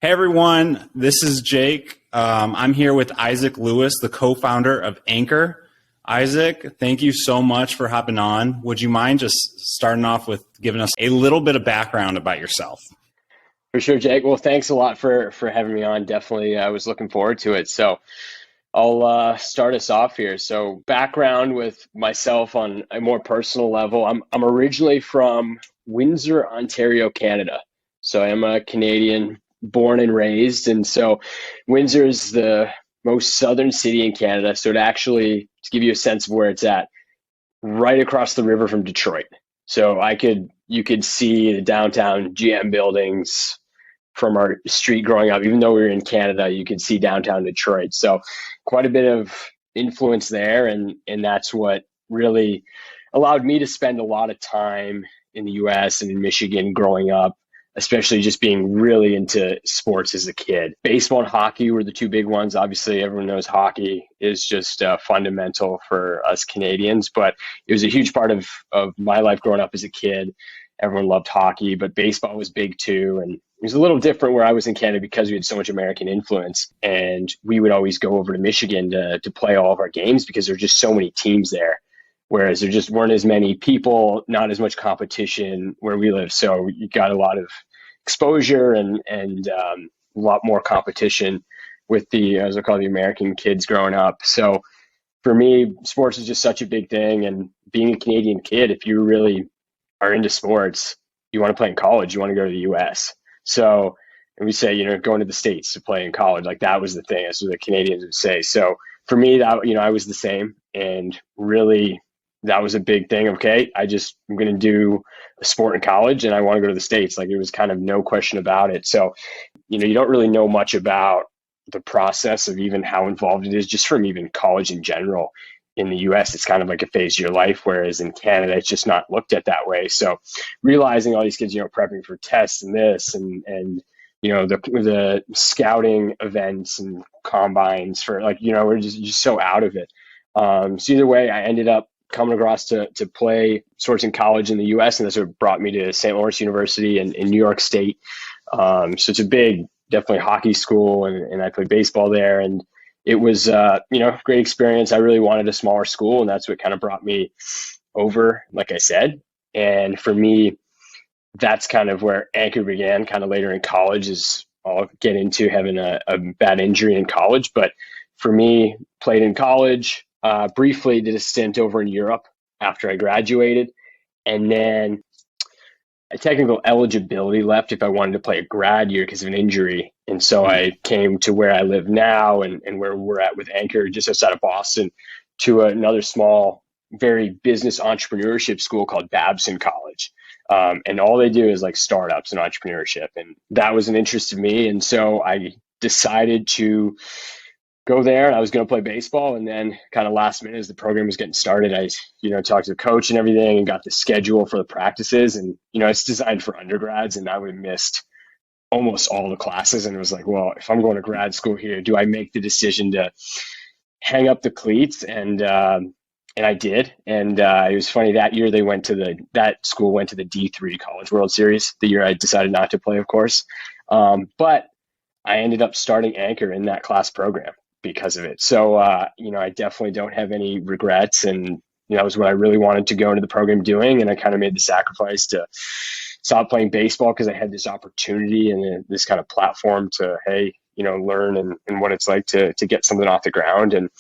Hey everyone, this is Jake. I'm here with Isaac Lewis, the co-founder of ANCORE. Isaac, thank you so much for hopping on. Would you mind just starting off with giving us a little bit of background about yourself? For sure, Jake. Well, thanks a lot for having me on. Definitely, I was looking forward to it. So I'll start us off here. So background with myself on a more personal level. I'm originally from Windsor, Ontario, Canada. So I am a Canadian, born and raised, and so Windsor is the most southern city in Canada. So to give you a sense of where it's at, right across the river from Detroit. So you could see the downtown GM buildings from our street growing up. Even though we were in Canada, you could see downtown Detroit. So quite a bit of influence there, and that's what really allowed me to spend a lot of time in the US and in Michigan growing up, especially just being really into sports as a kid. Baseball and hockey were the two big ones. Obviously, everyone knows hockey is just fundamental for us Canadians, but it was a huge part of my life growing up as a kid. Everyone loved hockey, but baseball was big too. And it was a little different where I was in Canada because we had so much American influence. And we would always go over to Michigan to play all of our games because there were just so many teams there. Whereas there just weren't as many people, not as much competition where we live. So you got a lot of exposure and a lot more competition with as I call the American kids growing up. So for me, sports is just such a big thing. And being a Canadian kid, if you really are into sports, you want to play in college, you want to go to the US. So, and we say, going to the States to play in college, like that was the thing. That's what the Canadians would say. So for me, I was the same. And really, that was a big thing. Okay, I'm going to do a sport in college and I want to go to the States. Like it was kind of no question about it. So, you don't really know much about the process of even how involved it is just from even college in general. In the US, it's kind of like a phase of your life, whereas in Canada, it's just not looked at that way. So realizing all these kids, prepping for tests and this and the scouting events and combines for we're just so out of it. So either way, I ended up coming across to play sports in college in the US, and that's what brought me to St. Lawrence University in New York State. So it's a big, definitely hockey school, and I played baseball there, and it was great experience. I really wanted a smaller school, and that's what kind of brought me over, like I said. And for me, that's kind of where ANCORE began. Kind of later in college, is I'll get into having a bad injury in college, but for me, played in college. Briefly did a stint over in Europe after I graduated, and then a technical eligibility left if I wanted to play a grad year because of an injury. And so I came to where I live now and where we're at with ANCORE, just outside of Boston, to another small, very business entrepreneurship school called Babson College. And all they do is like startups and entrepreneurship. And that was an interest to me. And so I decided to go there, and I was going to play baseball. And then kind of last minute as the program was getting started, I, talked to the coach and everything and got the schedule for the practices. And, it's designed for undergrads, and I would have missed almost all the classes. And it was like, well, if I'm going to grad school here, do I make the decision to hang up the cleats? And I did. And it was funny, that year that school went to the D3 College World Series, the year I decided not to play, of course. But I ended up starting ANCORE in that class program because of it. So, I definitely don't have any regrets, and, that was what I really wanted to go into the program doing. And I kind of made the sacrifice to stop playing baseball because I had this opportunity and this kind of platform to, hey, learn and what it's like to get something off the ground. And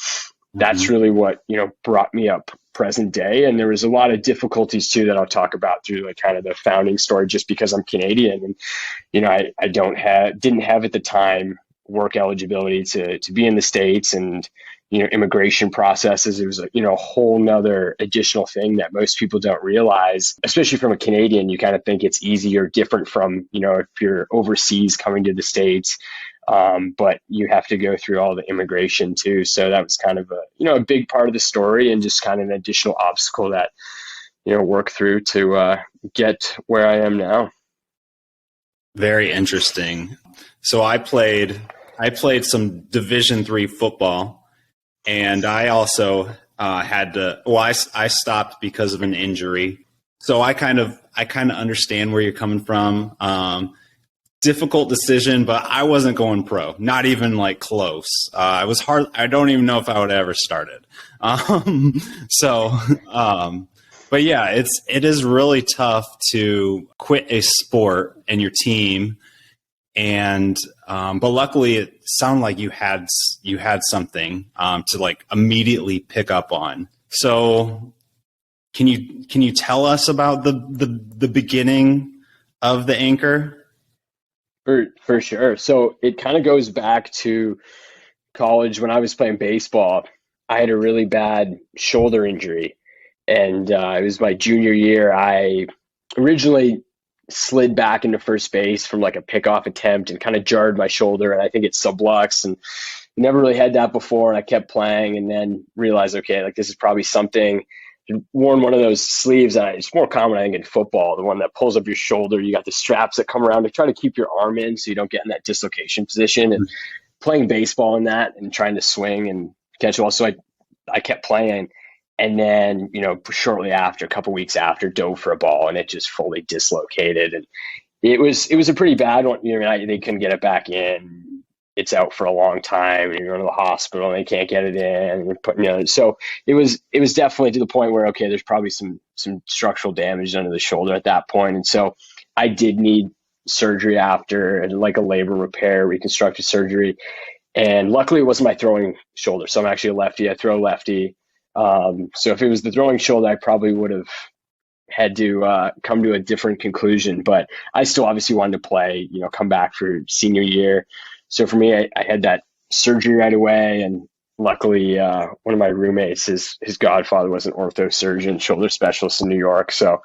that's really what, brought me up present day. And there was a lot of difficulties too that I'll talk about through like kind of the founding story, just because I'm Canadian and, I didn't have at the time work eligibility to be in the States, and, immigration processes. It was a whole nother additional thing that most people don't realize, especially from a Canadian. You kind of think it's easy or different from, if you're overseas coming to the States. But you have to go through all the immigration too. So that was kind of a big part of the story, and just kind of an additional obstacle that, work through to get where I am now. Very interesting. So I played some Division III football, and I also had to. Well, I stopped because of an injury. So I kind of understand where you're coming from. difficult decision, but I wasn't going pro, not even like close. I was hard. I don't even know if I would have ever started. Um, so, but yeah, it is really tough to quit a sport and your team. And, but luckily it sounded like you had something, to like immediately pick up on. So can you tell us about the beginning of the Anchor? For sure. So it kind of goes back to college when I was playing baseball. I had a really bad shoulder injury, and it was my junior year. I originally slid back into first base from like a pickoff attempt and kind of jarred my shoulder, and I think it subluxed, and never really had that before. And I kept playing, and then realized, okay, like this is probably something. Worn one of those sleeves that it's more common, I think, in football, the one that pulls up your shoulder. You got the straps that come around to try to keep your arm in so you don't get in that dislocation position. And playing baseball in that and trying to swing and catch the ball. So I kept playing. And then, shortly after, a couple weeks after, dove for a ball and it just fully dislocated. And it was a pretty bad one. They couldn't get it back in. It's out for a long time, and you're going to the hospital, and they can't get it in. And you're putting, so it was definitely to the point where, okay, there's probably some structural damage under the shoulder at that point. And so I did need surgery after, and like a labor repair, reconstructive surgery. And luckily, it wasn't my throwing shoulder. So I'm actually a lefty. I throw lefty. So if it was the throwing shoulder, I probably would have had to come to a different conclusion. But I still obviously wanted to play, come back for senior year. So for me, I had that surgery right away. And luckily, one of my roommates, his godfather was an ortho surgeon, shoulder specialist in New York. So,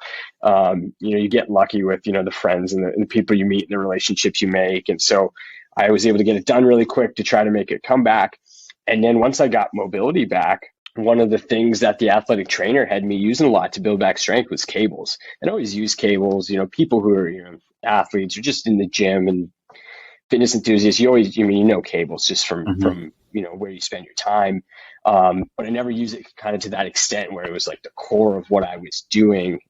you get lucky with, the friends and the people you meet and the relationships you make. And so I was able to get it done really quick to try to make it come back. And then once I got mobility back, one of the things that the athletic trainer had me using a lot to build back strength was cables. And I always use cables. People who are, athletes or just in the gym and fitness enthusiasts, you always, cables just from where you spend your time. But I never use it kind of to that extent where it was like the core of what I was doing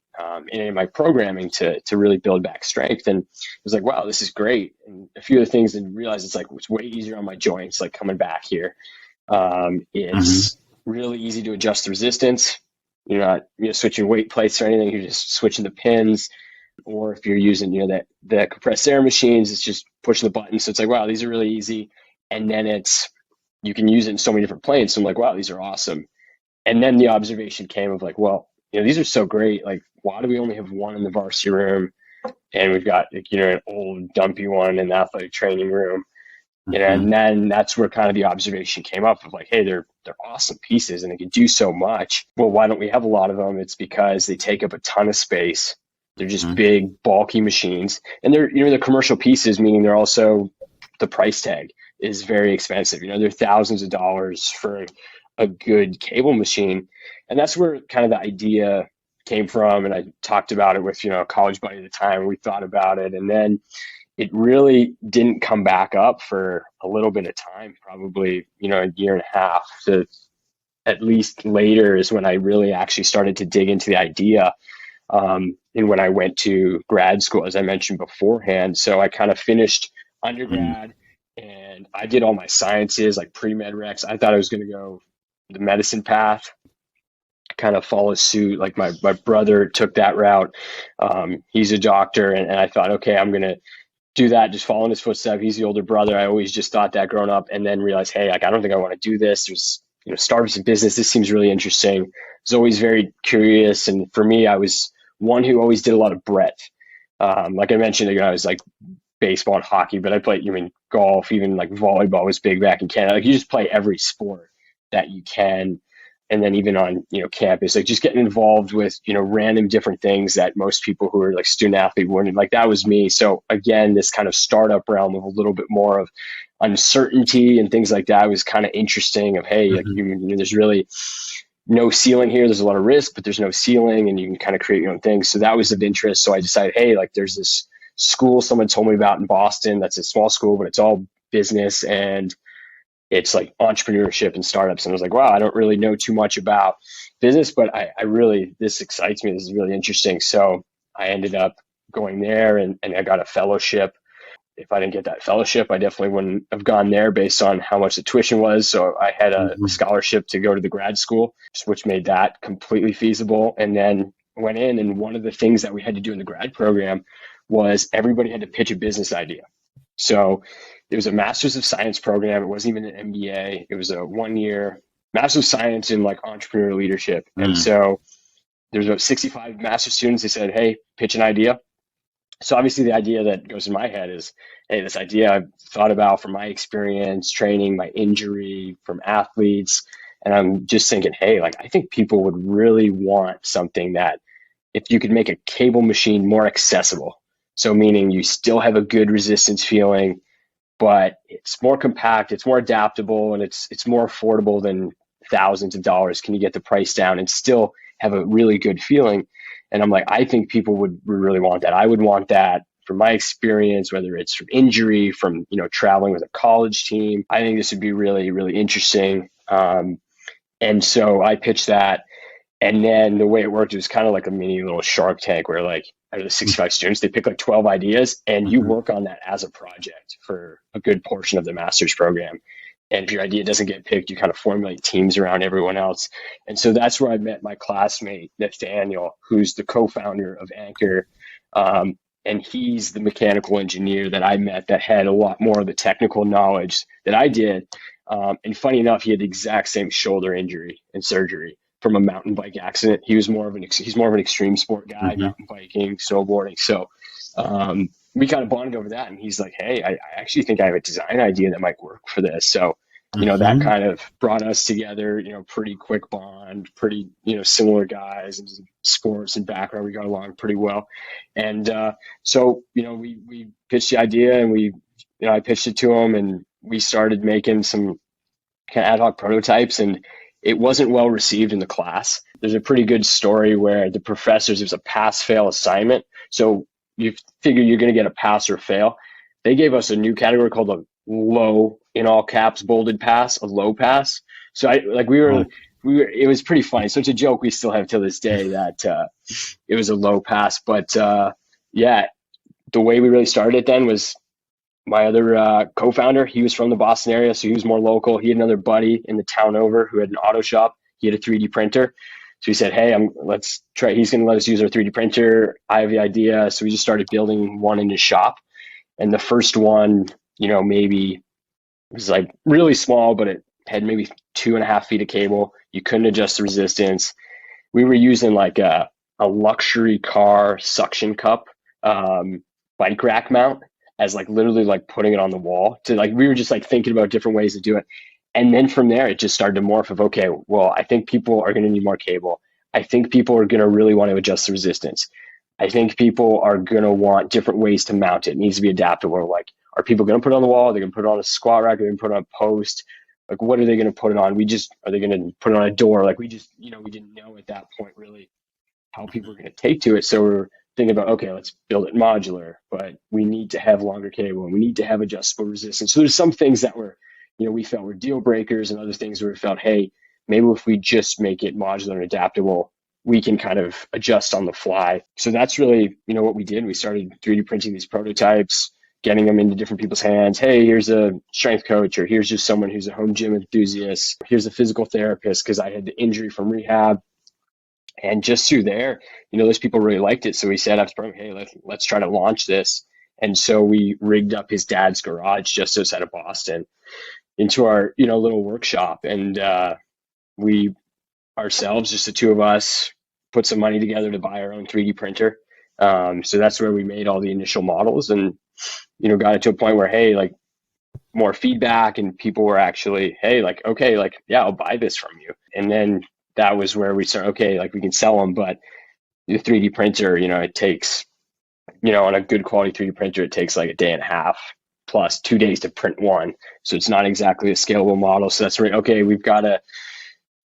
in my programming to really build back strength. And it was like, wow, this is great. And a few of the things, and realized it's way easier on my joints, like coming back here. It's really easy to adjust the resistance. You're not switching weight plates or anything. You're just switching the pins. Or if you're using the compressed air machines, it's just pushing the button. So it's like, wow, these are really easy. And then you can use it in so many different planes. So I'm like, wow, these are awesome. And then the observation came of like, well, these are so great. Like, why do we only have one in the varsity room? And we've got an old dumpy one in the athletic training room. And then that's where kind of the observation came up of like, hey, they're awesome pieces and they can do so much. Well, why don't we have a lot of them? It's because they take up a ton of space. They're just big, bulky machines. And they're commercial pieces, meaning they're also, the price tag is very expensive. They're thousands of dollars for a good cable machine. And that's where kind of the idea came from. And I talked about it with, a college buddy at the time. We thought about it. And then it really didn't come back up for a little bit of time, probably, a year and a half to at least later is when I really actually started to dig into the idea. And when I went to grad school, as I mentioned beforehand, so I kind of finished undergrad and I did all my sciences, like pre-med recs. I thought I was going to go the medicine path, kind of follow suit. Like my brother took that route. He's a doctor, and I thought, okay, I'm going to do that, just follow in his footsteps. He's the older brother. I always just thought that growing up, and then realized, hey, like I don't think I want to do this. There's startups and business. This seems really interesting. I was always very curious, and for me, I was one who always did a lot of breadth. Like I mentioned, I was like baseball and hockey, but I played, golf, even like volleyball was big back in Canada. Like you just play every sport that you can. And then even on, campus, like just getting involved with, random different things that most people who are like student athlete wouldn't. Like that was me. So again, this kind of startup realm of a little bit more of uncertainty and things like that was kind of interesting of, hey, like there's really no ceiling here. There's a lot of risk, but there's no ceiling and you can kind of create your own things. So that was of interest. So I decided, hey, like there's this school someone told me about in Boston. That's a small school, but it's all business and it's like entrepreneurship and startups. And I was like, wow, I don't really know too much about business, but I really, this excites me. This is really interesting. So I ended up going there and I got a fellowship if I didn't get that fellowship, I definitely wouldn't have gone there based on how much the tuition was. So I had a scholarship to go to the grad school, which made that completely feasible. And then went in, and one of the things that we had to do in the grad program was everybody had to pitch a business idea. So it was a Master's of Science program. It wasn't even an MBA. It was a 1-year Master's of Science in like entrepreneurial leadership. And so there's about 65 master students. They said, hey, pitch an idea. So obviously the idea that goes in my head is, hey, this idea I've thought about from my experience, training, my injury, from athletes. And I'm just thinking, hey, like, I think people would really want something that if you could make a cable machine more accessible. So meaning you still have a good resistance feeling, but it's more compact, it's more adaptable, and it's more affordable than thousands of dollars. Can you get the price down and still have a really good feeling? And I'm like, I think people would really want that. I would want that from my experience, whether it's from injury, from traveling with a college team. I think this would be really, really interesting. And so I pitched that. And then the way it worked, it was kind of like a mini little Shark Tank where like out of the 65 students, they pick like 12 ideas and you work on that as a project for a good portion of the master's program. And if your idea doesn't get picked, you kind of formulate teams around everyone else. And so that's where I met my classmate, Nathaniel, who's the co-founder of ANCORE. And he's the mechanical engineer that I met that had a lot more of the technical knowledge that I did. And funny enough, he had the exact same shoulder injury and surgery from a mountain bike accident. He's more of an extreme sport guy, mountain biking, snowboarding. So we kind of bonded over that. And he's like, hey, I actually think I have a design idea that might work for this. So, that kind of brought us together, pretty quick bond, pretty, similar guys and sports and background. We got along pretty well. And so, we pitched the idea and I pitched it to him and we started making some kind of ad hoc prototypes, and it wasn't well received in the class. There's a pretty good story where the professors, it was a pass-fail assignment. So you figure you're going to get a pass or fail. They gave us a new category called a low, in all caps, bolded pass, a low pass. So it was pretty funny. So it's a joke we still have till this day that it was a low pass. But the way we really started it then was my other co-founder, he was from the Boston area, so he was more local. He had another buddy in the town over who had an auto shop. He had a 3D printer. So he said, hey, let's try. He's going to let us use our 3D printer. I have the idea. So we just started building one in his shop. And the first one, maybe it was like really small, but it had maybe 2.5 feet of cable. You couldn't adjust the resistance. We were using like a luxury car suction cup bike rack mount as like literally like putting it on the wall to like, we were just like thinking about different ways to do it. And then from there, it just started to morph of, okay, well, I think people are going to need more cable. I think people are going to really want to adjust the resistance. I think people are going to want different ways to mount it. It needs to be adaptable. Like, are people going to put it on the wall? Are they going to put it on a squat rack? Are they going to put it on a post? Like, what are they going to put it on? Are they going to put it on a door? Like, we didn't know at that point really how people were going to take to it. So we're thinking about, okay, let's build it modular, but we need to have longer cable and we need to have adjustable resistance. So there's some things that were, we felt were deal breakers, and other things where we felt, hey, maybe if we just make it modular and adaptable, we can kind of adjust on the fly. So that's really, what we did. We started 3D printing these prototypes, getting them into different people's hands. Hey, here's a strength coach, or here's just someone who's a home gym enthusiast. Here's a physical therapist because I had the injury from rehab. And just through there, those people really liked it. So we said after the program, hey, let's try to launch this. And so we rigged up his dad's garage just outside of Boston into our, little workshop. And we ourselves, just the two of us, put some money together to buy our own 3D printer. So that's where we made all the initial models and, got it to a point where, hey, like more feedback, and people were actually, hey, like, okay, like, yeah, I'll buy this from you. And then that was where we started, okay, like we can sell them, but the 3D printer, it takes, on a good quality 3D printer, it takes like a day and a half plus 2 days to print one. So it's not exactly a scalable model. So that's right. Okay, we've got to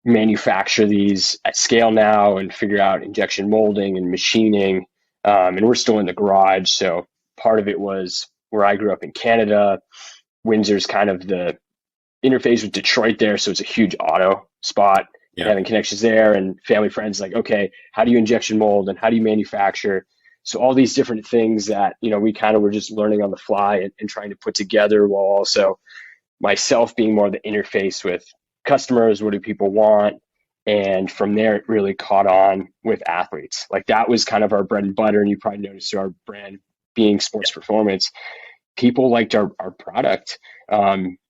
manufacture these at scale now and figure out injection molding and machining. And we're still in the garage. So part of it was where I grew up in Canada. Windsor's kind of the interface with Detroit there. So it's a huge auto spot. Yeah. Having connections there and family friends like, okay, how do you injection mold and how do you manufacture? So all these different things that, we kind of were just learning on the fly and trying to put together, while also myself being more the interface with customers. What do people want? And from there, it really caught on with athletes. Like that was kind of our bread and butter. And you probably noticed our brand being sports performance. People liked our product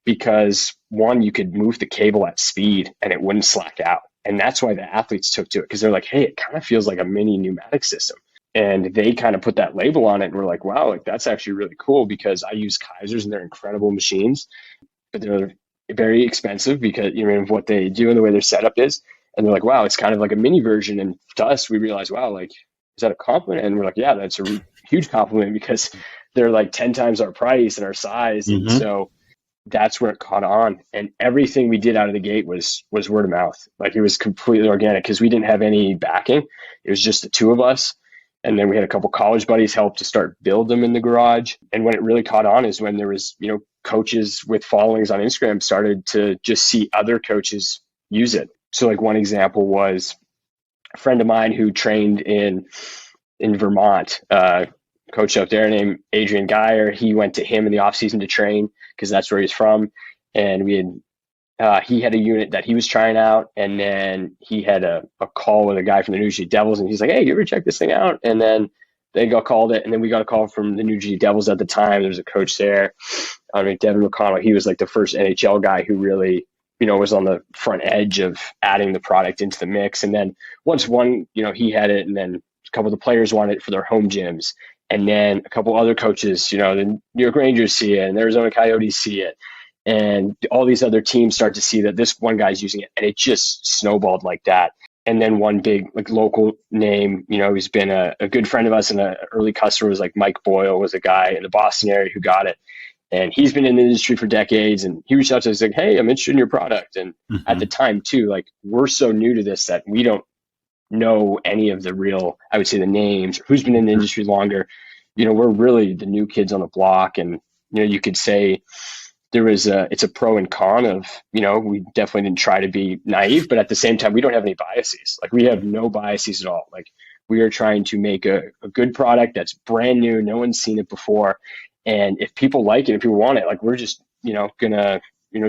because one, you could move the cable at speed and it wouldn't slack out. And that's why the athletes took to it, because they're like, hey, it kind of feels like a mini pneumatic system. And they kind of put that label on it and we're like, wow, like that's actually really cool, because I use Kaisers and they're incredible machines, but they're very expensive because of what they do and the way their setup is. And they're like, wow, it's kind of like a mini version. And to us, we realized, wow, like, is that a compliment? And we're like, yeah, that's a huge compliment, because they're like 10 times our price and our size. Mm-hmm. And so that's where it caught on. And everything we did out of the gate was word of mouth. Like it was completely organic, because we didn't have any backing. It was just the two of us. And then we had a couple college buddies help to start build them in the garage. And when it really caught on is when there was, coaches with followings on Instagram started to just see other coaches use it. So like one example was a friend of mine who trained in Vermont, coach up there named Adrian Geyer. He went to him in the off season to train because that's where he's from. And he had a unit that he was trying out, and then he had a call with a guy from the New Jersey Devils, and he's like, hey, you ever check this thing out? And then they got called it, and then we got a call from the New Jersey Devils at the time. There was a coach there, Devin McConnell. He was like the first NHL guy who really, was on the front edge of adding the product into the mix. And then once one, he had it, and then a couple of the players wanted it for their home gyms. And then a couple other coaches, the New York Rangers see it, and the Arizona Coyotes see it. And all these other teams start to see that this one guy's using it, and it just snowballed like that. And then one big like local name, who's been a good friend of us and an early customer was like Mike Boyle, was a guy in the Boston area who got it. And he's been in the industry for decades, and he reached out to us like, hey, I'm interested in your product. And at the time too, like we're so new to this that we don't know any of the real, I would say, the names, who's been in the industry longer. We're really the new kids on the block. And, you could say, it's a pro and con of, we definitely didn't try to be naive, but at the same time, we don't have any biases. Like we have no biases at all. Like we are trying to make a good product that's brand new. No one's seen it before. And if people like it, if people want it, like we're just, gonna,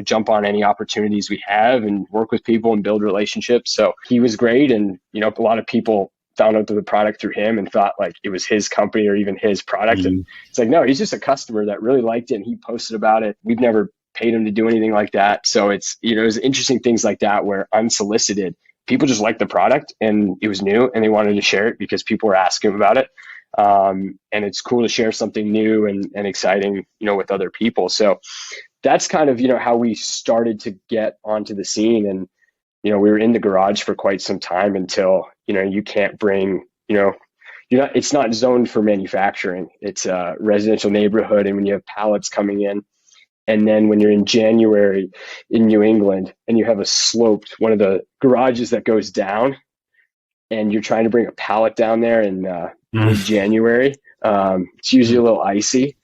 jump on any opportunities we have and work with people and build relationships. So he was great. And, a lot of people found out the product through him and thought like it was his company or even his product. Mm-hmm. And it's like, no, he's just a customer that really liked it and he posted about it. We've never paid him to do anything like that. So it's, it was interesting things like that where unsolicited, people just liked the product and it was new and they wanted to share it because people were asking about it. And it's cool to share something new and exciting, with other people. So that's kind of, how we started to get onto the scene. And, we were in the garage for quite some time until, you can't bring, it's not zoned for manufacturing. It's a residential neighborhood. And when you have pallets coming in, and then when you're in January in New England and you have a sloped, one of the garages that goes down and you're trying to bring a pallet down there in mid-January, it's usually a little icy.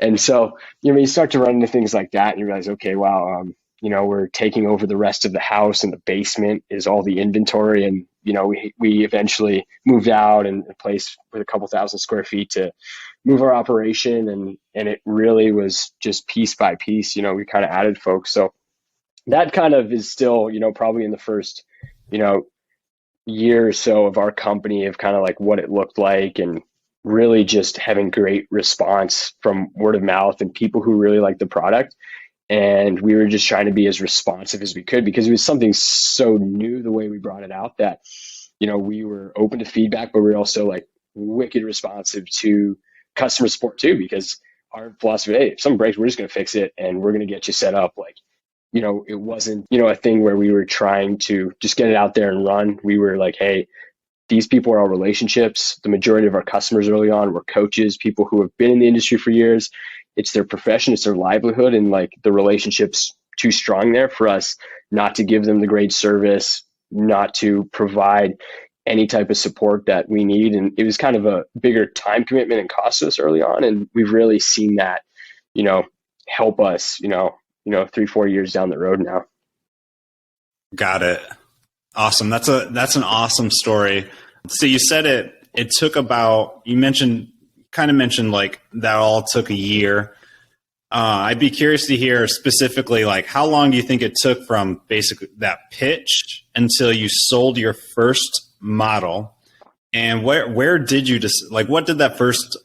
And so, you start to run into things like that and you realize, okay, wow, we're taking over the rest of the house and the basement is all the inventory. And, we eventually moved out and a place with a couple thousand square feet to move our operation. And it really was just piece by piece, we kind of added folks. So that kind of is still, probably in the first, year or so of our company of kind of like what it looked like and really just having great response from word of mouth and people who really like the product. And we were just trying to be as responsive as we could because it was something so new the way we brought it out that, we were open to feedback, but we were also like wicked responsive to customer support too, because our philosophy, hey, if something breaks, we're just going to fix it and we're going to get you set up. Like, it wasn't, a thing where we were trying to just get it out there and run. We were like, hey, these people are all relationships. The majority of our customers early on were coaches, people who have been in the industry for years. It's their profession, it's their livelihood, and like the relationship's too strong there for us not to give them the great service, not to provide any type of support that we need. And it was kind of a bigger time commitment and cost to us early on. And we've really seen that, help us, 3-4 years down the road now. Got it. Awesome. That's an awesome story. So you said it it took about, you kind of mentioned like that all took a year. I'd be curious to hear specifically, like, how long do you think it took from basically that pitch until you sold your first model? And where did you just like, what did that first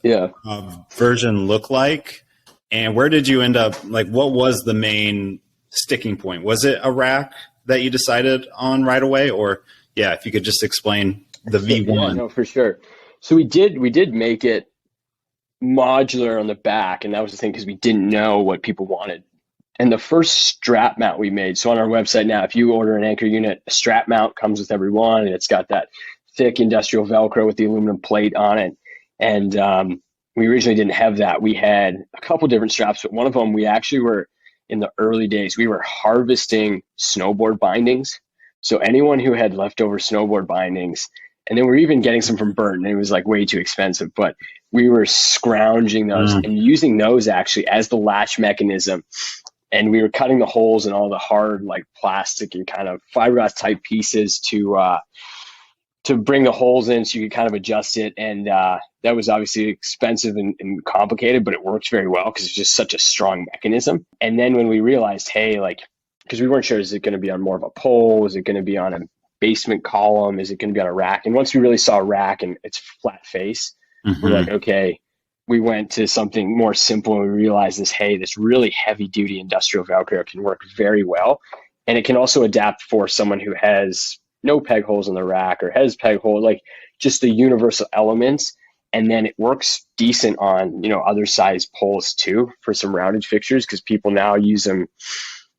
version look like? And where did you end up? Like, what was the main sticking point? Was it a rack that you decided on right away? Or if you could just explain the V1. Yeah, no, for sure. So we did make it modular on the back, and that was the thing because we didn't know what people wanted. And the first strap mount we made, so on our website now, if you order an Anchor unit, a strap mount comes with every one, and it's got that thick industrial Velcro with the aluminum plate on it. And we originally didn't have that. We had a couple different straps, but one of them, we actually were, in the early days, we were harvesting snowboard bindings. So anyone who had leftover snowboard bindings, and then we were even getting some from Burton, and it was like way too expensive, but we were scrounging those and using those actually as the latch mechanism. And we were cutting the holes in all the hard, like plastic and kind of fiberglass type pieces to bring the holes in so you could kind of adjust it. And that was obviously expensive and complicated, but it works very well because it's just such a strong mechanism. And then when we realized, hey, like, because we weren't sure, is it going to be on more of a pole? Is it going to be on a basement column? Is it going to be on a rack? And once we really saw a rack and its flat face, we're like, okay, we went to something more simple and we realized this really heavy duty industrial Velcro can work very well. And it can also adapt for someone who has no peg holes in the rack or has peg holes, like just the universal elements. And then it works decent on, other size poles too for some rounded fixtures, because people now use them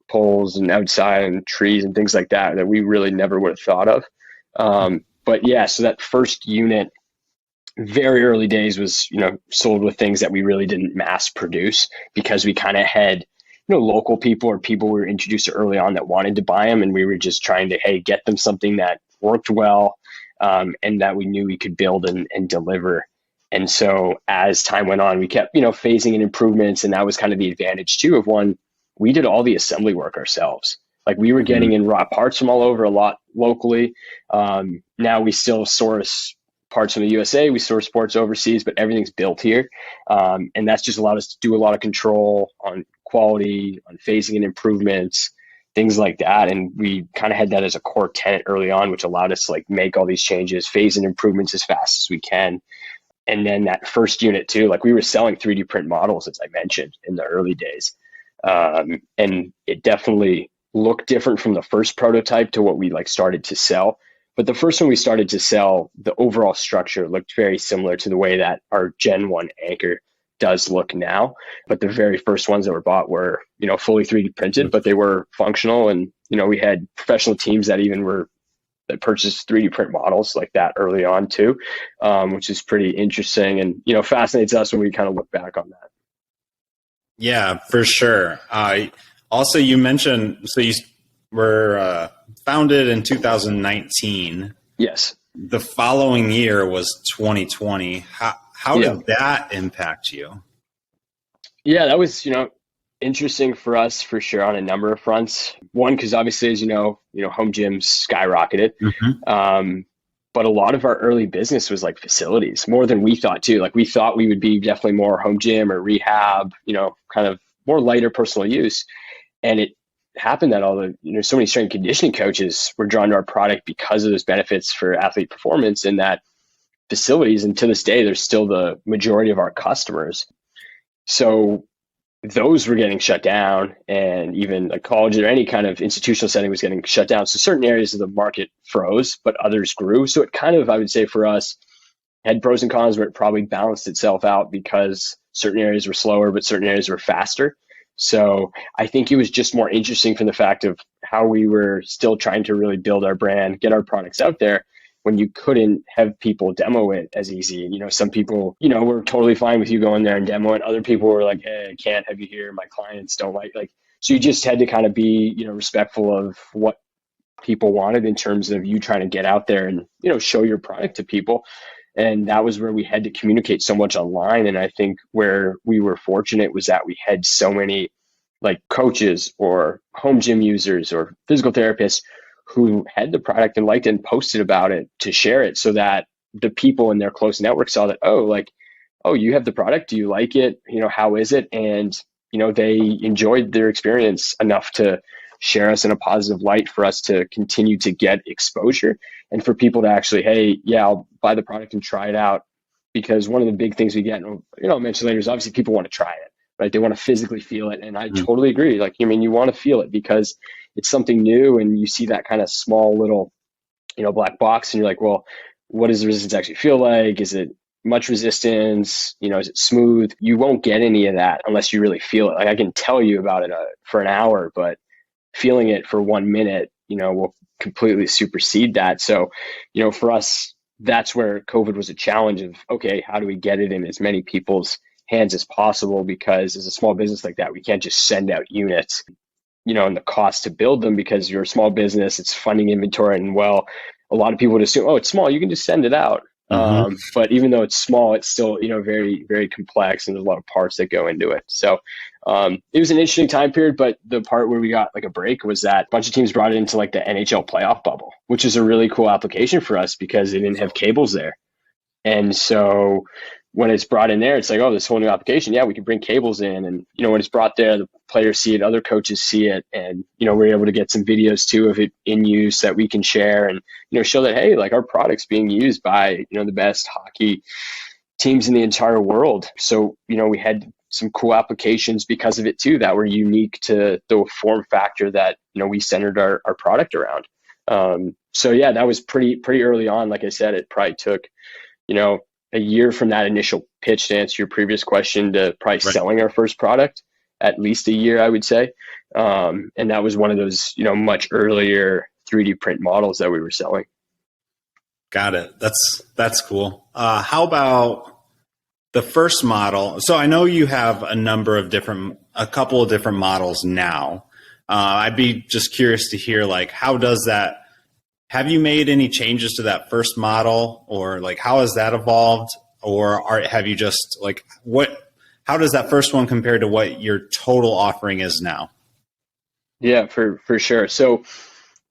poles and outside and trees and things like that we really never would have thought of. But yeah, so that first unit, very early days, was, sold with things that we really didn't mass produce because we kind of had, local people or people we were introduced to early on that wanted to buy them. And we were just trying to, hey, get them something that worked well and that we knew we could build and deliver. And so as time went on, we kept, phasing in improvements. And that was kind of the advantage too of one, we did all the assembly work ourselves. Like we were getting in raw parts from all over, a lot locally. Now we still source parts from the USA, we source parts overseas, but everything's built here. And that's just allowed us to do a lot of control on quality, on phasing and improvements, things like that. And we kind of had that as a core tenet early on, which allowed us to like make all these changes, phase and improvements as fast as we can. And then that first unit too, like we were selling 3D print models, as I mentioned, in the early days. And it definitely looked different from the first prototype to what we like started to sell. But the first one we started to sell, the overall structure looked very similar to the way that our Gen 1 Anchor does look now. But the very first ones that were bought were, fully 3D printed, but they were functional. And, we had professional teams that that purchased 3D print models like that early on too, which is pretty interesting and, fascinates us when we kind of look back on that. Yeah, for sure. Also, you mentioned, so you were founded in 2019. Yes. The following year was 2020. How did that impact you? Yeah, that was, interesting for us for sure on a number of fronts. One, because obviously, as home gyms skyrocketed. But a lot of our early business was like facilities, more than we thought too. Like we thought we would be definitely more home gym or rehab, kind of more lighter personal use. And it happened that all the, so many strength and conditioning coaches were drawn to our product because of those benefits for athlete performance in that facilities. And to this day, they're still the majority of our customers. So those were getting shut down, and even a college or any kind of institutional setting was getting shut down. So certain areas of the market froze, but others grew. So it kind of, I would say for us, had pros and cons where it probably balanced itself out because certain areas were slower, but certain areas were faster. So I think it was just more interesting from the fact of how we were still trying to really build our brand, get our products out there when you couldn't have people demo it as easy. Some people, were totally fine with you going there and demo it. Other people were like, hey, I can't have you here. My clients don't like, so you just had to kind of be, respectful of what people wanted in terms of you trying to get out there and, show your product to people. And that was where we had to communicate so much online. And I think where we were fortunate was that we had so many like coaches or home gym users or physical therapists who had the product and liked it and posted about it to share it, so that the people in their close network saw that, oh, you have the product. Do you like it? How is it? And, they enjoyed their experience enough to share us in a positive light for us to continue to get exposure and for people to actually, hey, yeah, I'll buy the product and try it out. Because one of the big things we get, I'll mention later, is obviously people want to try it, right? They want to physically feel it. And I totally agree. Like, you want to feel it because it's something new and you see that kind of small little, black box and you're like, well, what does the resistance actually feel like? Is it much resistance? Is it smooth? You won't get any of that unless you really feel it. Like I can tell you about it for an hour, but feeling it for 1 minute, will completely supersede that. So, for us, that's where COVID was a challenge of, okay, how do we get it in as many people's hands as possible? Because as a small business like that, we can't just send out units, and the cost to build them because you're a small business, it's funding inventory. And well, a lot of people would assume, oh, it's small, you can just send it out. But even though it's small, it's still, very, very complex and there's a lot of parts that go into it. So it was an interesting time period, but the part where we got like a break was that a bunch of teams brought it into like the NHL playoff bubble, which is a really cool application for us because they didn't have cables there. And so when it's brought in there, it's like, oh, this whole new application. Yeah, we can bring cables in. And, when it's brought there, the players see it, other coaches see it. And, we're able to get some videos too of it in use that we can share and, show that, hey, like our product's being used by, the best hockey teams in the entire world. So, we had some cool applications because of it too that were unique to the form factor that, we centered our product around. So yeah, that was pretty early on. Like I said, it probably took, a year from that initial pitch, to answer your previous question, to probably selling our first product, at least a year, I would say. And that was one of those, much earlier 3D print models that we were selling. Got it. That's cool. How about the first model? So I know you have a couple of different models now. I'd be just curious to hear, like, how does that, have you made any changes to that first model, or like how has that evolved, or have you just like how does that first one compare to what your total offering is now? Yeah, for sure. So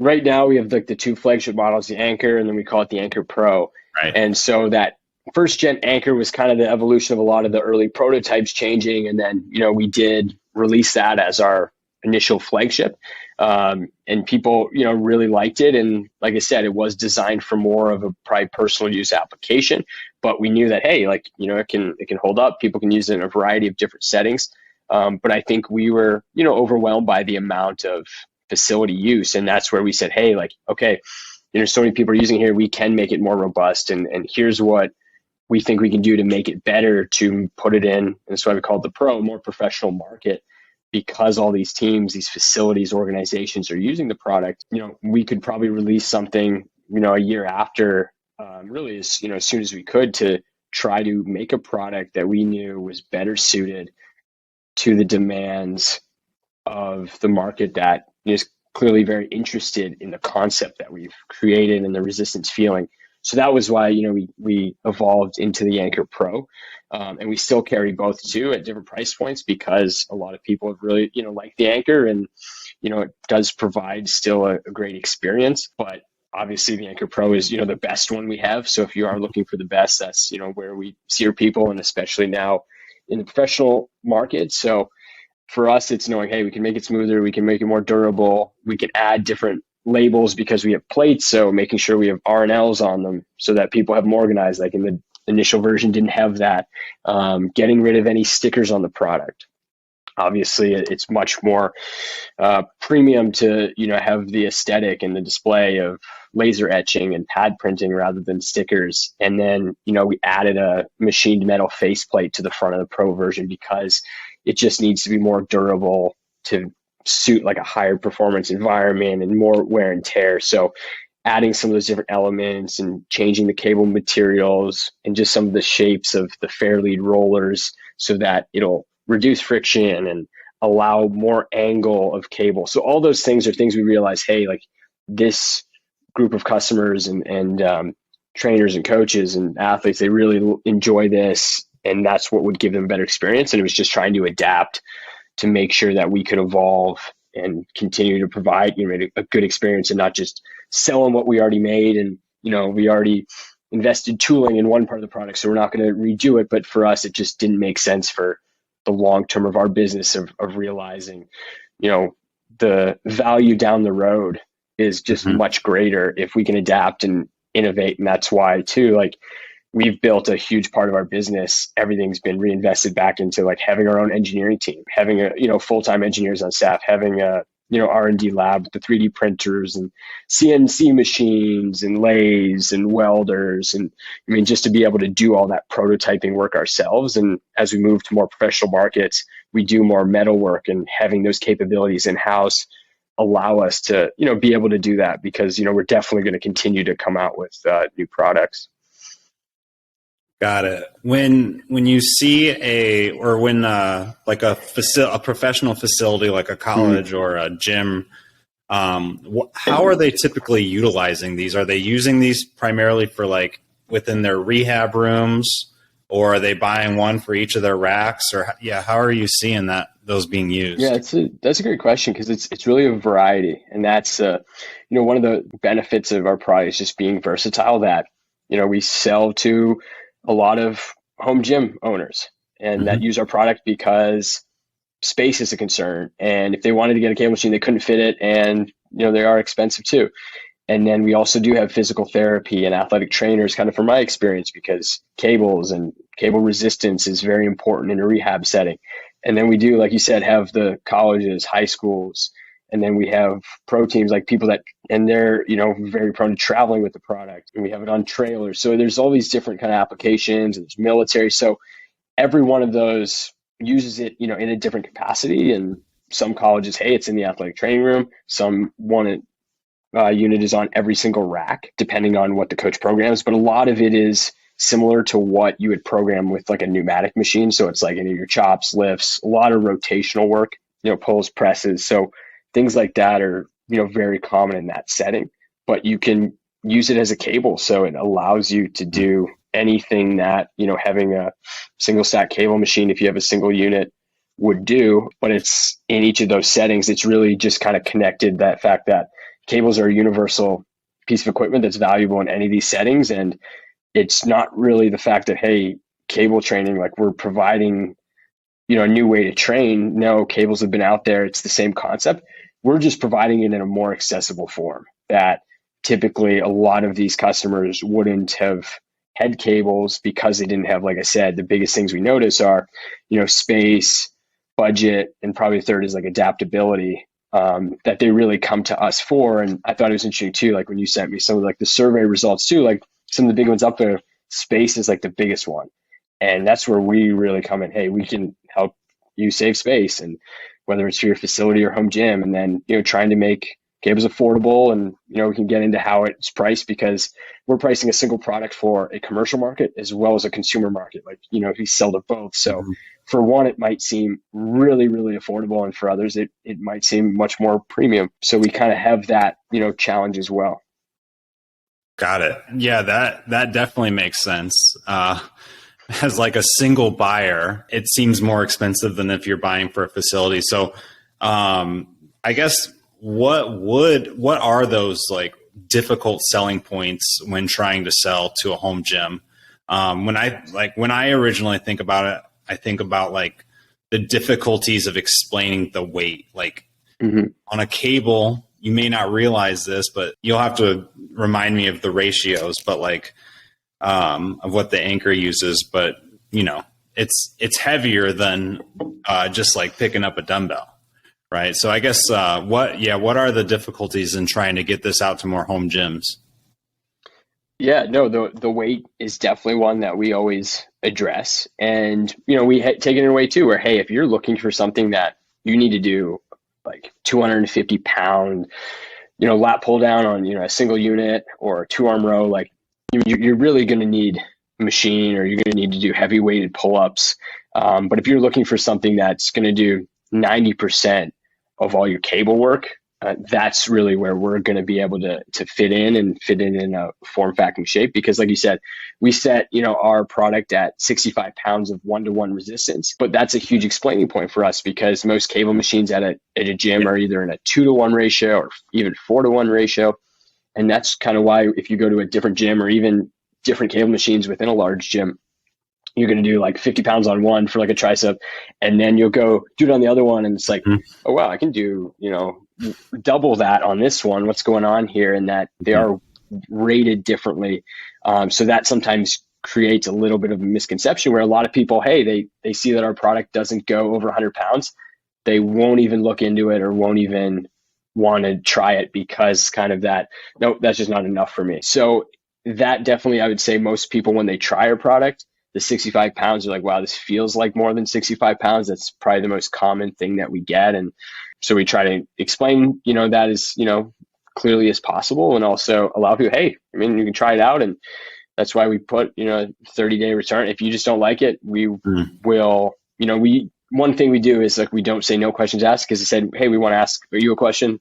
right now we have like the two flagship models, the ANCORE, and then we call it the ANCORE Pro. Right. And so that first gen ANCORE was kind of the evolution of a lot of the early prototypes changing. And then, we did release that as our initial flagship. And people, really liked it. And like I said, it was designed for more of a probably personal use application, but we knew that, hey, like, it can hold up. People can use it in a variety of different settings. But I think we were, overwhelmed by the amount of facility use. And that's where we said, hey, like, okay, so many people are using here, we can make it more robust. And here's what we think we can do to make it better, to put it in. And that's why we call it the Pro, more professional market. Because all these teams, these facilities, organizations are using the product, we could probably release something, a year after, really as soon as we could, to try to make a product that we knew was better suited to the demands of the market that is clearly very interested in the concept that we've created and the resistance feeling. So that was why, we evolved into the ANCORE Pro. And we still carry both too at different price points because a lot of people have really, liked the ANCORE, and, it does provide still a great experience. But obviously the ANCORE Pro is, the best one we have. So if you are looking for the best, that's, where we see our people, and especially now in the professional market. So for us, it's knowing, hey, we can make it smoother, we can make it more durable, we can add different labels because we have plates. So making sure we have R&Ls on them so that people have them organized, like in the initial version didn't have that. Getting rid of any stickers on the product. Obviously, it's much more premium to have the aesthetic and the display of laser etching and pad printing rather than stickers. And then we added a machined metal faceplate to the front of the Pro version because it just needs to be more durable to suit like a higher performance environment and more wear and tear. So adding some of those different elements and changing the cable materials and just some of the shapes of the fair lead rollers so that it'll reduce friction and allow more angle of cable. So all those things are things we realize, hey, like this group of customers and trainers and coaches and athletes, they really enjoy this, and that's what would give them a better experience. And it was just trying to adapt to make sure that we could evolve and continue to provide a good experience and not just sell them what we already made and we already invested tooling in one part of the product, so we're not going to redo it. But for us, it just didn't make sense for the long term of our business of realizing, the value down the road is just much greater if we can adapt and innovate. And that's why too, like, we've built a huge part of our business. Everything's been reinvested back into like having our own engineering team, having full-time engineers on staff, having a R&D lab with the 3D printers and CNC machines and lathes and welders. And I mean, just to be able to do all that prototyping work ourselves. And as we move to more professional markets, we do more metal work, and having those capabilities in-house allow us to, be able to do that, because, we're definitely going to continue to come out with new products. Got it. When you see like a professional facility like a college or a gym, how are they typically utilizing these? Are they using these primarily for like within their rehab rooms, or are they buying one for each of their racks? Or how are you seeing those being used? Yeah, that's a great question, because it's really a variety, and that's one of the benefits of our product is just being versatile. That we sell to a lot of home gym owners, and that use our product because space is a concern. And if they wanted to get a cable machine, they couldn't fit it, and they are expensive too. And then we also do have physical therapy and athletic trainers, kind of from my experience, because cables and cable resistance is very important in a rehab setting. And then we do, like you said, have the colleges, high schools, and then we have pro teams, like people and they're, very prone to traveling with the product, and we have it on trailers. So there's all these different kind of applications, and there's military. So every one of those uses it, in a different capacity. And some colleges, hey, it's in the athletic training room. Some want it, unit is on every single rack, depending on what the coach programs. But a lot of it is similar to what you would program with like a pneumatic machine. So it's like your chops, lifts, a lot of rotational work, pulls, presses. So things like that are, very common in that setting. But you can use it as a cable. So it allows you to do anything that, having a single stack cable machine, if you have a single unit, would do. But it's in each of those settings, it's really just kind of connected that fact that cables are a universal piece of equipment that's valuable in any of these settings. And it's not really the fact that, hey, cable training, like we're providing, a new way to train. No, cables have been out there. It's the same concept. We're just providing it in a more accessible form that typically a lot of these customers wouldn't have had cables, because they didn't have, like I said, the biggest things we notice are, space, budget, and probably the third is like adaptability. That they really come to us for. And I thought it was interesting too, like when you sent me some of like the survey results too, like some of the big ones up there, space is like the biggest one. And that's where we really come in. Hey, we can help you save space, and whether it's for your facility or home gym, and then, trying to make cables affordable. And, we can get into how it's priced, because we're pricing a single product for a commercial market as well as a consumer market. Like, we sell to both. So for one, it might seem really, really affordable. And for others, it might seem much more premium. So we kind of have that, challenge as well. Got it. Yeah, that definitely makes sense. As like a single buyer, it seems more expensive than if you're buying for a facility. So I guess what are those like difficult selling points when trying to sell to a home gym? When I originally think about it, I think about like the difficulties of explaining the weight. Like on a cable, you may not realize this, but you'll have to remind me of the ratios, but like of what the ANCORE uses. But it's heavier than just like picking up a dumbbell, right? So I guess what are the difficulties in trying to get this out to more home gyms? Yeah, no, the weight is definitely one that we always address. And, we take it in a way too, where, hey, if you're looking for something that you need to do like 250 pound, lat pull down on, a single unit or a 2-arm row, like you're really going to need a machine, or you're going to need to do heavy weighted pull-ups. But if you're looking for something that's going to do 90% of all your cable work, that's really where we're going to be able to fit in a form factor shape. Because like you said, we set, our product at 65 pounds of 1-to-1 resistance, but that's a huge explaining point for us, because most cable machines at a gym are either in a 2-to-1 ratio or even 4-to-1 ratio. And that's kind of why if you go to a different gym, or even different cable machines within a large gym. You're going to do like 50 pounds on one for like a tricep, and then you'll go do it on the other one. And it's like, oh, wow, I can do, double that on this one. What's going on here? And that they are rated differently. So that sometimes creates a little bit of a misconception where a lot of people, hey, they see that our product doesn't go over 100 pounds. They won't even look into it or won't even want to try it because kind of that, nope, that's just not enough for me. So that definitely, I would say most people, when they try our product, the 65 pounds are like, wow, this feels like more than 65 pounds. That's probably the most common thing that we get. And so we try to explain, that as, clearly as possible, and also allow people, hey, I mean, you can try it out. And that's why we put, 30-day return. If you just don't like it, we will, one thing we do is like, we don't say no questions asked, because it said, hey, we want to ask you a question.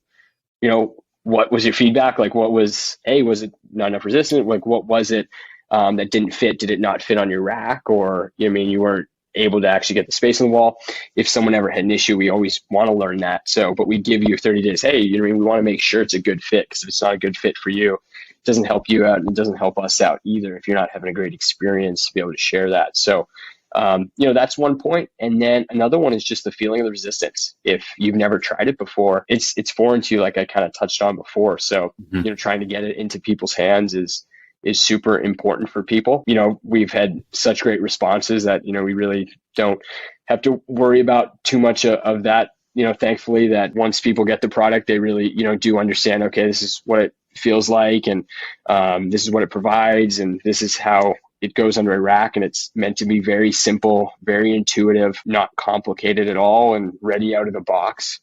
What was your feedback? Like, was it not enough resistant? Like, what was it that didn't fit? Did it not fit on your rack? Or, you weren't able to actually get the space on the wall? If someone ever had an issue, we always want to learn that. So, but we give you 30 days. Hey, we want to make sure it's a good fit, because if it's not a good fit for you, it doesn't help you out, and it doesn't help us out either if you're not having a great experience to be able to share that. So, that's one point. And then another one is just the feeling of the resistance. If you've never tried it before, it's foreign to you, like I kind of touched on before. So, trying to get it into people's hands is super important for people. We've had such great responses that, we really don't have to worry about too much of that. Thankfully, that once people get the product, they really, do understand, okay, this is what it feels like, and this is what it provides, and this is how it goes under a rack, and it's meant to be very simple, very intuitive, not complicated at all, and ready out of the box.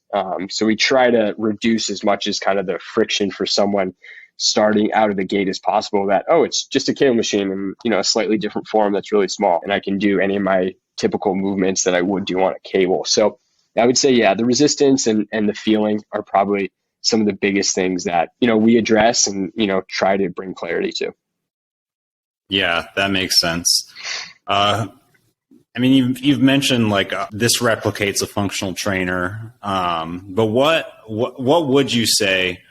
So we try to reduce as much as kind of the friction for someone starting out of the gate as possible, that, oh, it's just a cable machine and, a slightly different form that's really small, and I can do any of my typical movements that I would do on a cable. So I would say, yeah, the resistance and the feeling are probably some of the biggest things that, we address and, try to bring clarity to. Yeah, that makes sense. You've mentioned like this replicates a functional trainer, but what would you say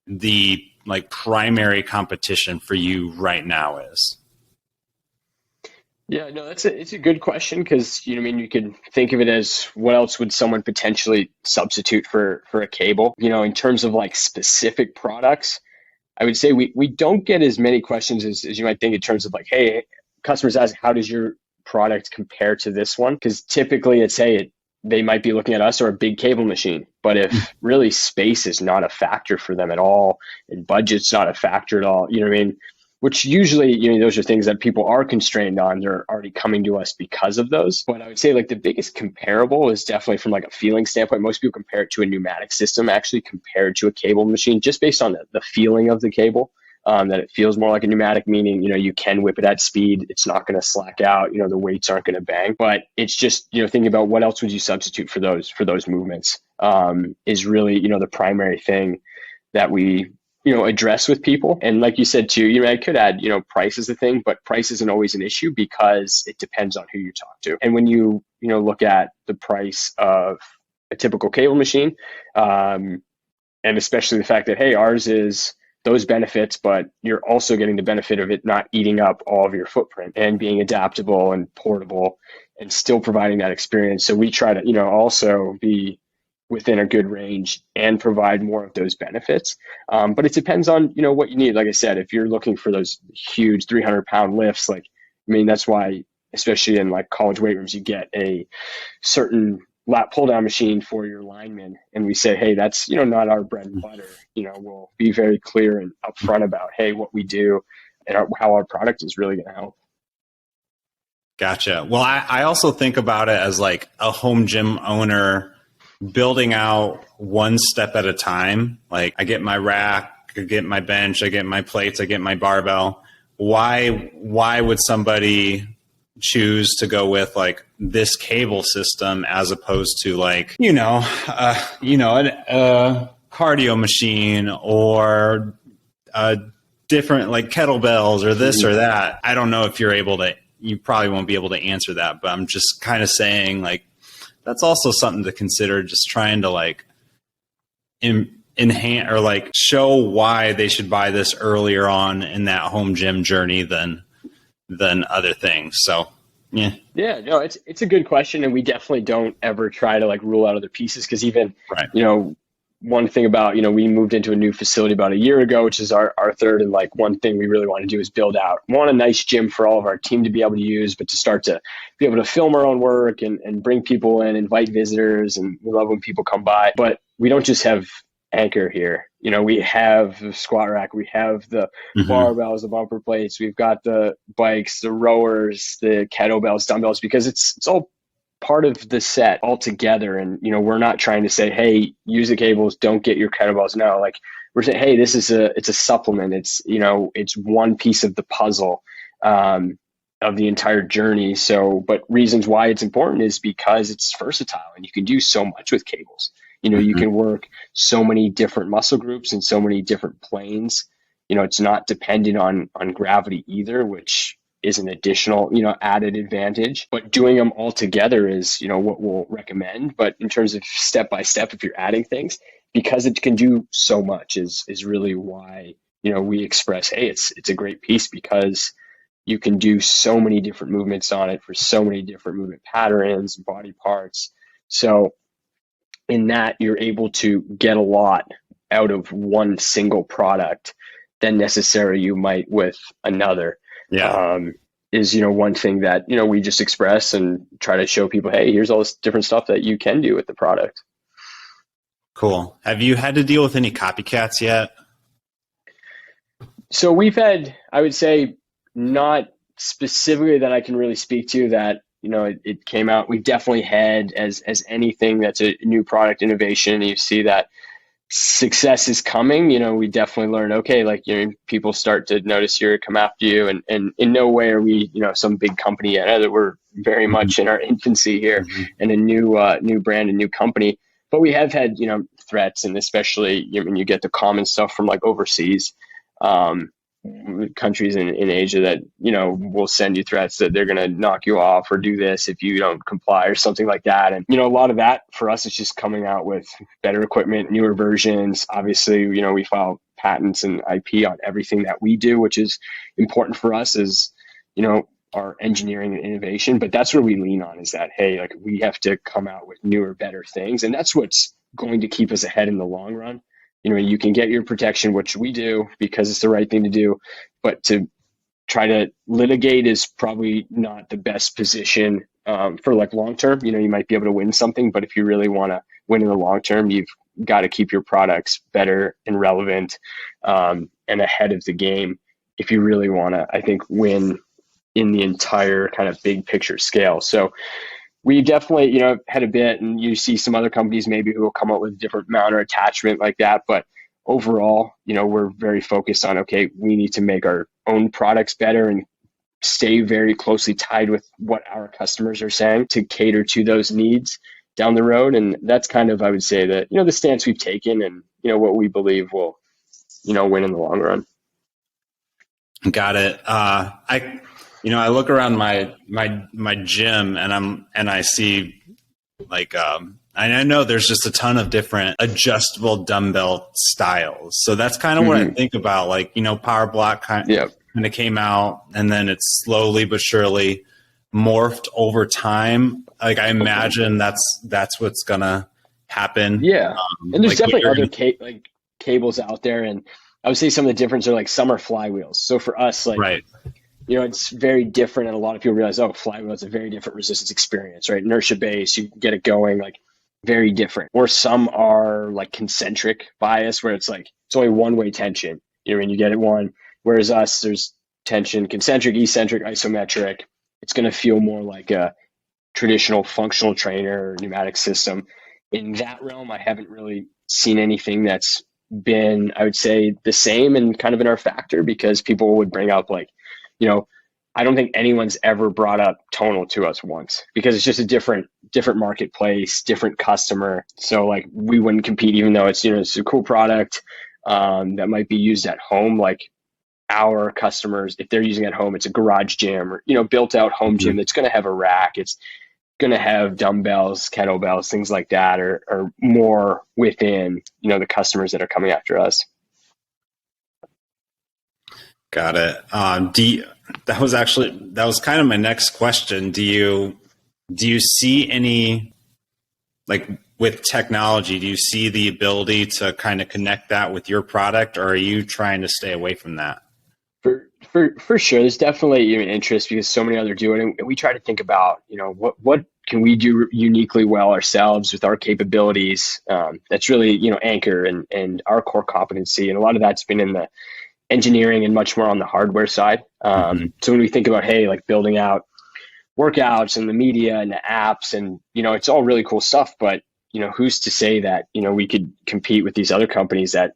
the like primary competition for you right now is? Yeah, no, it's a good question, because you could think of it as, what else would someone potentially substitute for a cable? In terms of like specific products, I would say we don't get as many questions as you might think, in terms of like, hey, customers ask, how does your product compare to this one? Because typically it's, hey, they might be looking at us or a big cable machine. But if really space is not a factor for them at all, and budget's not a factor at all, which usually, those are things that people are constrained on. They're already coming to us because of those. But I would say like the biggest comparable is definitely from like a feeling standpoint. Most people compare it to a pneumatic system, actually, compared to a cable machine, just based on the feeling of the cable. That it feels more like a pneumatic, meaning, you can whip it at speed. It's not going to slack out. The weights aren't going to bang. But it's just, thinking about what else would you substitute for those movements is really, the primary thing that we, address with people. And like you said too, I could add, price is a thing, but price isn't always an issue, because it depends on who you talk to. And when you, look at the price of a typical cable machine, and especially the fact that, hey, ours is those benefits, but you're also getting the benefit of it not eating up all of your footprint, and being adaptable and portable, and still providing that experience. So we try to, also be within a good range and provide more of those benefits. But it depends on, what you need. Like I said, if you're looking for those huge 300-pound lifts, that's why, especially in like college weight rooms, you get a certain lat pull down machine for your linemen. And we say, hey, that's, not our bread and butter. We'll be very clear and upfront about, hey, what we do and how our product is really going to help. Gotcha. Well, I also think about it as like a home gym owner building out one step at a time. Like, I get my rack, I get my bench, I get my plates, I get my barbell. Why would somebody choose to go with like this cable system as opposed to like, a cardio machine or a different like kettlebells or this or that? I don't know if you probably won't be able to answer that, but I'm just kind of saying like, that's also something to consider, just trying to like enhance or like show why they should buy this earlier on in that home gym journey than other things. So yeah. Yeah, no, it's a good question, and we definitely don't ever try to like rule out other pieces because even Right. one thing about we moved into a new facility about a year ago, which is our third, and like one thing we really want to do is build out. We want a nice gym for all of our team to be able to use, but to start to be able to film our own work and bring people in, invite visitors, and we love when people come by. But we don't just have Anchor here. We have the squat rack, we have the barbells, the bumper plates, we've got the bikes, the rowers, the kettlebells, dumbbells, because it's all part of the set all together. And we're not trying to say, hey, use the cables, don't get your kettlebells. No, like we're saying, hey, this is it's a supplement. It's it's one piece of the puzzle of the entire journey. So, but reasons why it's important is because it's versatile and you can do so much with cables. You can work so many different muscle groups and so many different planes. It's not dependent on gravity either, which is an additional, added advantage. But doing them all together is, what we'll recommend. But in terms of step by step, if you're adding things, because it can do so much is really why, we express, hey, it's a great piece because you can do so many different movements on it for so many different movement patterns and body parts. So in that, you're able to get a lot out of one single product than necessarily you might with another. Yeah. Is one thing that we just express and try to show people, hey, here's all this different stuff that you can do with the product. Cool. Have you had to deal with any copycats yet? So we've had, I would say, not specifically that I can really speak to that it came out. We've definitely had as anything that's a new product innovation, you see that success is coming. We definitely learn, okay, like people start to notice you, come after you, and in no way are we some big company yet. Either we're very much in our infancy here and a new brand, a new company. But we have had threats, and especially when you get the common stuff from like overseas countries in Asia that will send you threats that they're going to knock you off or do this if you don't comply or something like that. And a lot of that for us is just coming out with better equipment, newer versions. Obviously, we file patents and IP on everything that we do, which is important for us as our engineering and innovation. But that's where we lean on, is that, hey, like we have to come out with newer, better things, and that's what's going to keep us ahead in the long run. You can get your protection, which we do because it's the right thing to do, but to try to litigate is probably not the best position for like long term. You might be able to win something, but if you really want to win in the long term, you've got to keep your products better and relevant and ahead of the game if you really want to, I think, win in the entire kind of big picture scale. So we definitely, had a bit, and you see some other companies maybe who will come up with a different mount or attachment like that. But overall, we're very focused on, okay, we need to make our own products better and stay very closely tied with what our customers are saying to cater to those needs down the road. And that's kind of, I would say that, the stance we've taken and, what we believe will, win in the long run. Got it. I look around my gym and I see like, I know there's just a ton of different adjustable dumbbell styles. So that's kind of what I think about, like, Power Block kind of came out and then it's slowly but surely morphed over time. Like I imagine that's what's gonna happen. Yeah. And there's like definitely other cables out there. And I would say some of the difference are like some are flywheels. So for us, like, right. It's very different. And a lot of people realize, oh, flywheel is a very different resistance experience, right? Inertia base, you get it going, like very different. Or some are like concentric bias where it's like, it's only one way tension, and you get it one. Whereas us, there's tension, concentric, eccentric, isometric. It's going to feel more like a traditional functional trainer or pneumatic system. In that realm, I haven't really seen anything that's been, I would say, the same and kind of in our factor, because people would bring up like, I don't think anyone's ever brought up tonal to us once because it's just a different marketplace, different customer. So like we wouldn't compete, even though it's, it's a cool product that might be used at home. Like our customers, if they're using it at home, it's a garage gym or, built out home gym that's going to have a rack. It's going to have dumbbells, kettlebells, things like that, or more within, the customers that are coming after us. Got it. That was kind of my next question. Do you see any, like with technology, do you see the ability to kind of connect that with your product, or are you trying to stay away from that? For sure, there's definitely an interest because so many others do it, and we try to think about, what can we do uniquely well ourselves with our capabilities. That's really, Anchor and our core competency, and a lot of that's been in the engineering and much more on the hardware side. So when we think about, hey, like building out workouts and the media and the apps, and it's all really cool stuff, but who's to say that we could compete with these other companies that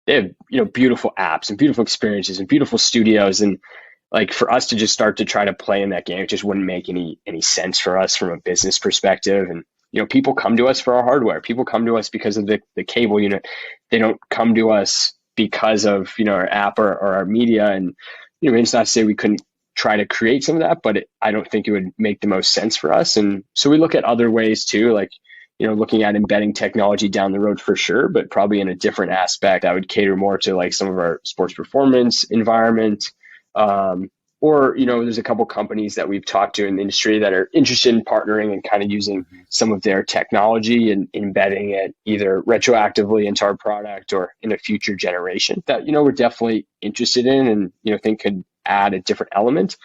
they have beautiful apps and beautiful experiences and beautiful studios, and like for us to just start to try to play in that game, it just wouldn't make any sense for us from a business perspective. And people come to us for our hardware. People come to us because of the cable unit. They don't come to us because of our app or our media. And it's not to say we couldn't try to create some of that, but I don't think it would make the most sense for us. And so we look at other ways too, like looking at embedding technology down the road for sure, but probably in a different aspect that would cater more to like some of our sports performance environment. Or there's a couple companies that we've talked to in the industry that are interested in partnering and kind of using some of their technology and embedding it either retroactively into our product or in a future generation that we're definitely interested in and think could add a different element.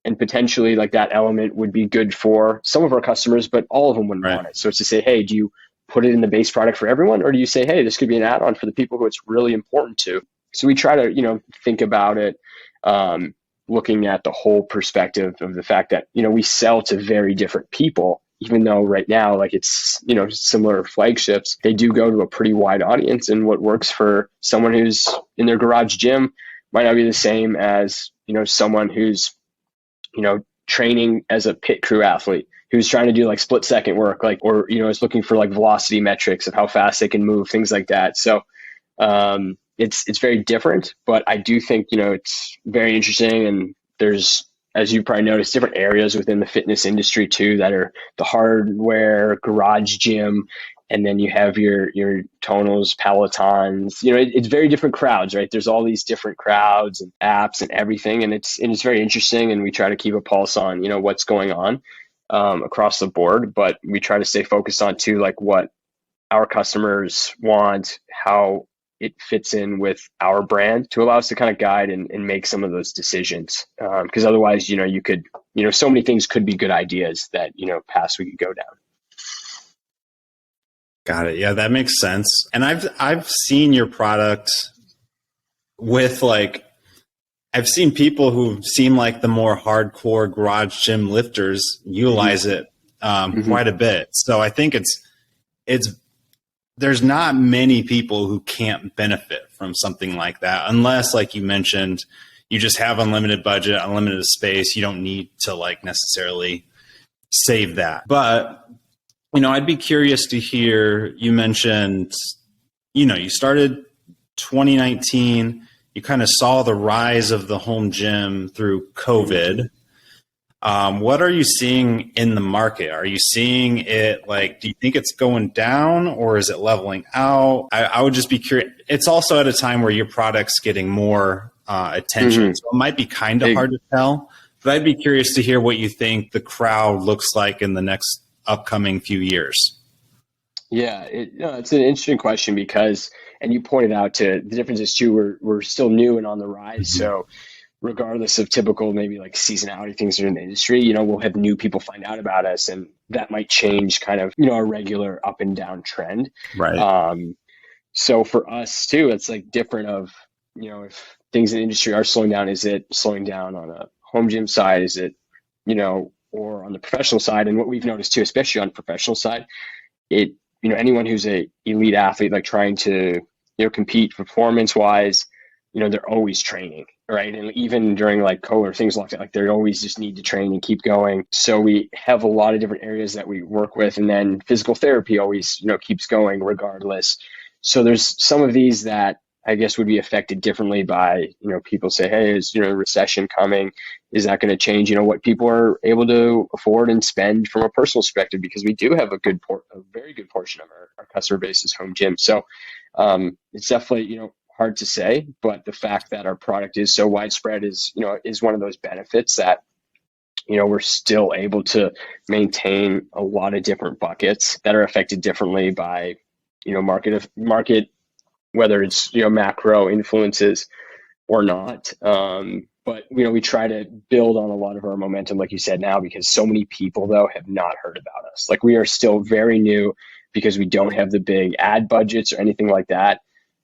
And potentially like that element would be good for some of our customers, but all of them wouldn't want it. So it's to say, hey, do you put it in the base product for everyone? Or do you say, hey, this could be an add-on for the people who it's really important to? So we try to, think about it, looking at the whole perspective of the fact that, we sell to very different people, even though right now, like it's, similar flagships, they do go to a pretty wide audience, and what works for someone who's in their garage gym might not be the same as, someone who's, training as a pit crew athlete who's trying to do like split second work, like, or, is looking for like velocity metrics of how fast they can move, things like that. So, it's very different, but I do think, it's very interesting. And there's, as you probably noticed, different areas within the fitness industry too, that are the hardware, garage gym, and then you have your tonals, Pelotons, it's very different crowds, right? There's all these different crowds and apps and everything. And it's very interesting. And we try to keep a pulse on, what's going on across the board, but we try to stay focused on too, like what our customers want, how it fits in with our brand to allow us to kind of guide and make some of those decisions. Because otherwise, you could, so many things could be good ideas that, paths we could go down. Got it. Yeah, that makes sense. And I've seen your product with like, I've seen people who seem like the more hardcore garage gym lifters utilize it quite a bit. So I think there's not many people who can't benefit from something like that, unless, like you mentioned, you just have unlimited budget, unlimited space. You don't need to like necessarily save that. But I'd be curious to hear, you mentioned, you started 2019, you kind of saw the rise of the home gym through COVID. What are you seeing in the market? Are you seeing it like, do you think it's going down or is it leveling out? I would just be curious. It's also at a time where your product's getting more attention. So it might be kind of hard to tell, but I'd be curious to hear what you think the crowd looks like in the next upcoming few years. Yeah, it's an interesting question because, and you pointed out to the differences too, we're still new and on the rise. So regardless of typical, maybe like seasonality things that are in the industry, we'll have new people find out about us, and that might change kind of, a regular up and down trend. Right. So for us too, it's like different of, if things in the industry are slowing down, is it slowing down on a home gym side? Is it, or on the professional side? And what we've noticed too, especially on the professional side, anyone who's a elite athlete, like trying to, compete performance wise, they're always training, right? And even during like COVID or things like that, like they always just need to train and keep going. So we have a lot of different areas that we work with, and then physical therapy always, keeps going regardless. So there's some of these that I guess would be affected differently by, people say, hey, is, recession coming? Is that going to change, what people are able to afford and spend from a personal perspective? Because we do have a very good portion of our customer base is home gym. So it's definitely, hard to say, but the fact that our product is so widespread is one of those benefits that, we're still able to maintain a lot of different buckets that are affected differently by, market, whether it's, macro influences or not. But, we try to build on a lot of our momentum, like you said now, because so many people, though, have not heard about us. Like, we are still very new because we don't have the big ad budgets or anything like that.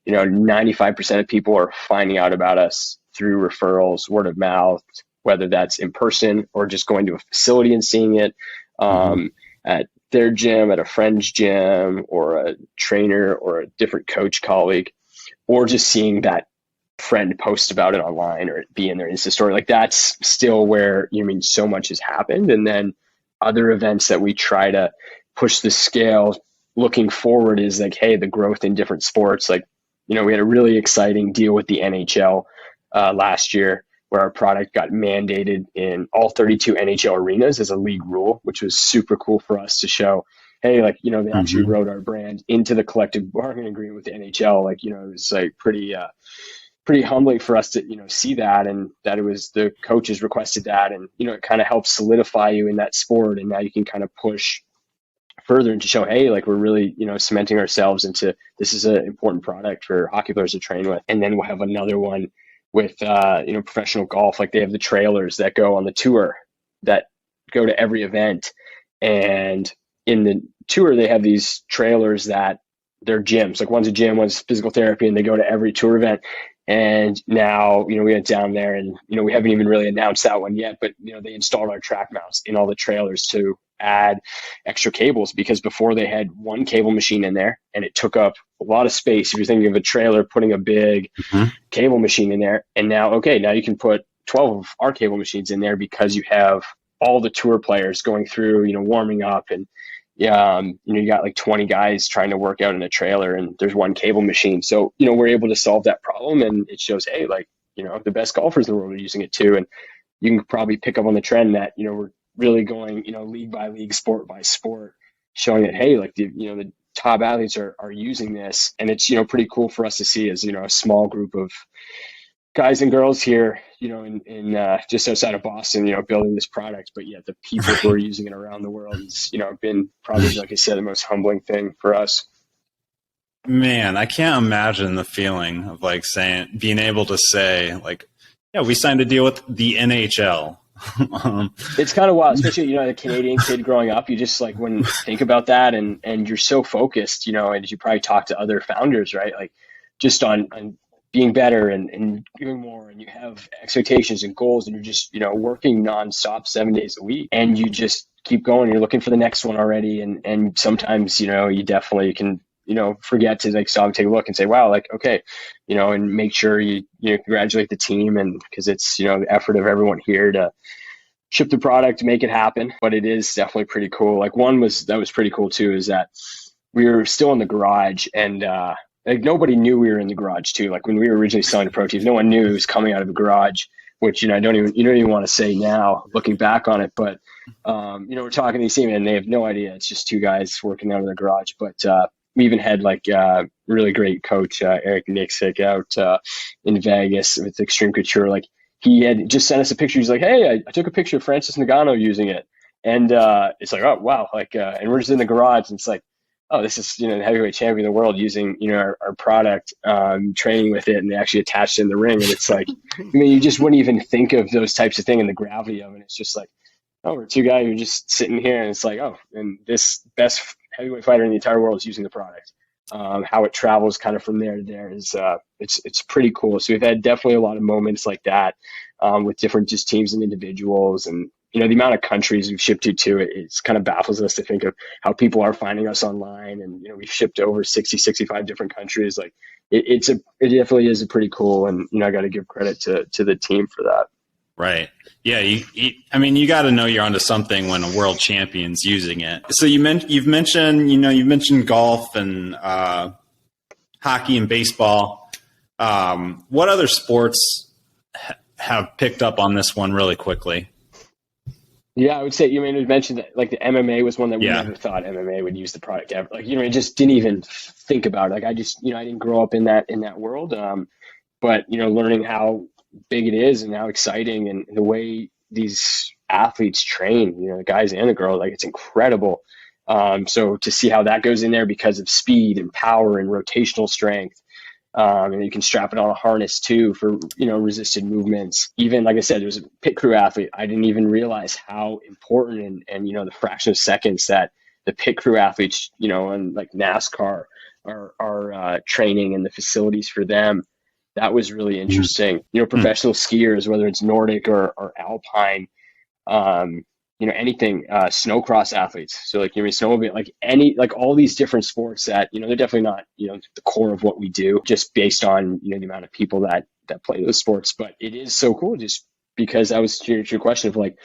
95% of people are finding out about us through referrals, word of mouth, whether that's in person or just going to a facility and seeing it at their gym, at a friend's gym, or a trainer or a different coach colleague, or just seeing that friend post about it online or it be in their Insta story. Like, that's still where, so much has happened. And then other events that we try to push the scale looking forward is like, hey, the growth in different sports. Like, we had a really exciting deal with the NHL last year, where our product got mandated in all 32 NHL arenas as a league rule, which was super cool for us to show, hey, like, they actually wrote our brand into the collective bargaining agreement with the NHL. Like, it was like pretty humbling for us to, see that, and that it was the coaches requested that. And, it kind of helps solidify you in that sport. And now you can kind of push further and to show, hey, like, we're really, cementing ourselves into, this is an important product for hockey players to train with. And then we'll have another one with, professional golf. Like, they have the trailers that go on the tour that go to every event. And in the tour, they have these trailers that they're gyms. Like, one's a gym, one's physical therapy, and they go to every tour event. And now, we went down there and, we haven't even really announced that one yet, but, they installed our track mounts in all the trailers to add extra cables, because before they had one cable machine in there and it took up a lot of space. If you're thinking of a trailer putting a big cable machine in there, and now you can put 12 of our cable machines in there because you have all the tour players going through, warming up, and you got like 20 guys trying to work out in a trailer and there's one cable machine. So, we're able to solve that problem, and it shows, hey, like, the best golfers in the world are using it too. And you can probably pick up on the trend that, we're really going, league by league, sport by sport, showing that, hey, like, the top athletes are using this. And it's, pretty cool for us to see as, a small group of guys and girls here, in just outside of Boston, building this product. But yeah, the people who are using it around the world is, been probably, like I said, the most humbling thing for us. Man, I can't imagine the feeling of like being able to say, like, yeah, we signed a deal with the NHL. It's kind of wild, especially, a Canadian kid growing up. You just, like, when you think about that, and you're so focused, and you probably talk to other founders, right? Like, just on being better and doing more, and you have expectations and goals, and you're just, working nonstop 7 days a week, and you just keep going. You're looking for the next one already. And sometimes, you definitely can, forget to, like, stop and take a look and say, wow, like, okay, and make sure you congratulate the team. And because it's, the effort of everyone here to ship the product, make it happen. But it is definitely pretty cool. Like, that was pretty cool too, is that we were still in the garage, and, like, nobody knew we were in the garage too. Like, when we were originally selling the proteins, no one knew it was coming out of a garage, which, you don't even want to say now, looking back on it. But, we're talking to these team and they have no idea. It's just two guys working out of their garage. But, we even had, like, really great coach, Eric Nixick, out in Vegas with Extreme Couture. Like, he had just sent us a picture. He's like, hey, I took a picture of Francis Ngannou using it. And it's like, oh, wow. Like, and we're just in the garage, and it's like, oh, this is, the heavyweight champion of the world using, our product, training with it, and they actually attached it in the ring. And it's like, you just wouldn't even think of those types of things and the gravity of it. It's just like, oh, we're two guys who are just sitting here, and it's like, oh, and this best heavyweight fighter in the entire world is using the product. How it travels kind of from there to there is, it's pretty cool. So we've had definitely a lot of moments like that, with different just teams and individuals, and, the amount of countries we've shipped to, it's kind of baffles us to think of how people are finding us online. And, we've shipped to over 60, 65 different countries. Like, it definitely is a pretty cool, and, I got to give credit to the team for that. Right. Yeah. You got to know you're onto something when a world champion's using it. So you've mentioned golf and hockey and baseball. What other sports have picked up on this one really quickly? Yeah, I would say, you mentioned that like the MMA was one that we Yeah. never thought MMA would use the product ever. Like, I just didn't even think about it. Like, I didn't grow up in that world. But, learning how big it is and how exciting and the way these athletes train, the guys and the girls, like it's incredible. So to see how that goes in there because of speed and power and rotational strength. And you can strap it on a harness too for, resisted movements. Even like I said, there was a pit crew athlete. I didn't even realize how important and the fraction of seconds that the pit crew athletes, and like NASCAR are training and the facilities for them. That was really interesting. Professional skiers, whether it's Nordic or Alpine, anything, snowcross athletes. So like, snowmobile, like all these different sports that, they're definitely not, the core of what we do just based on, the amount of people that play those sports. But it is so cool just because I was to your question of like,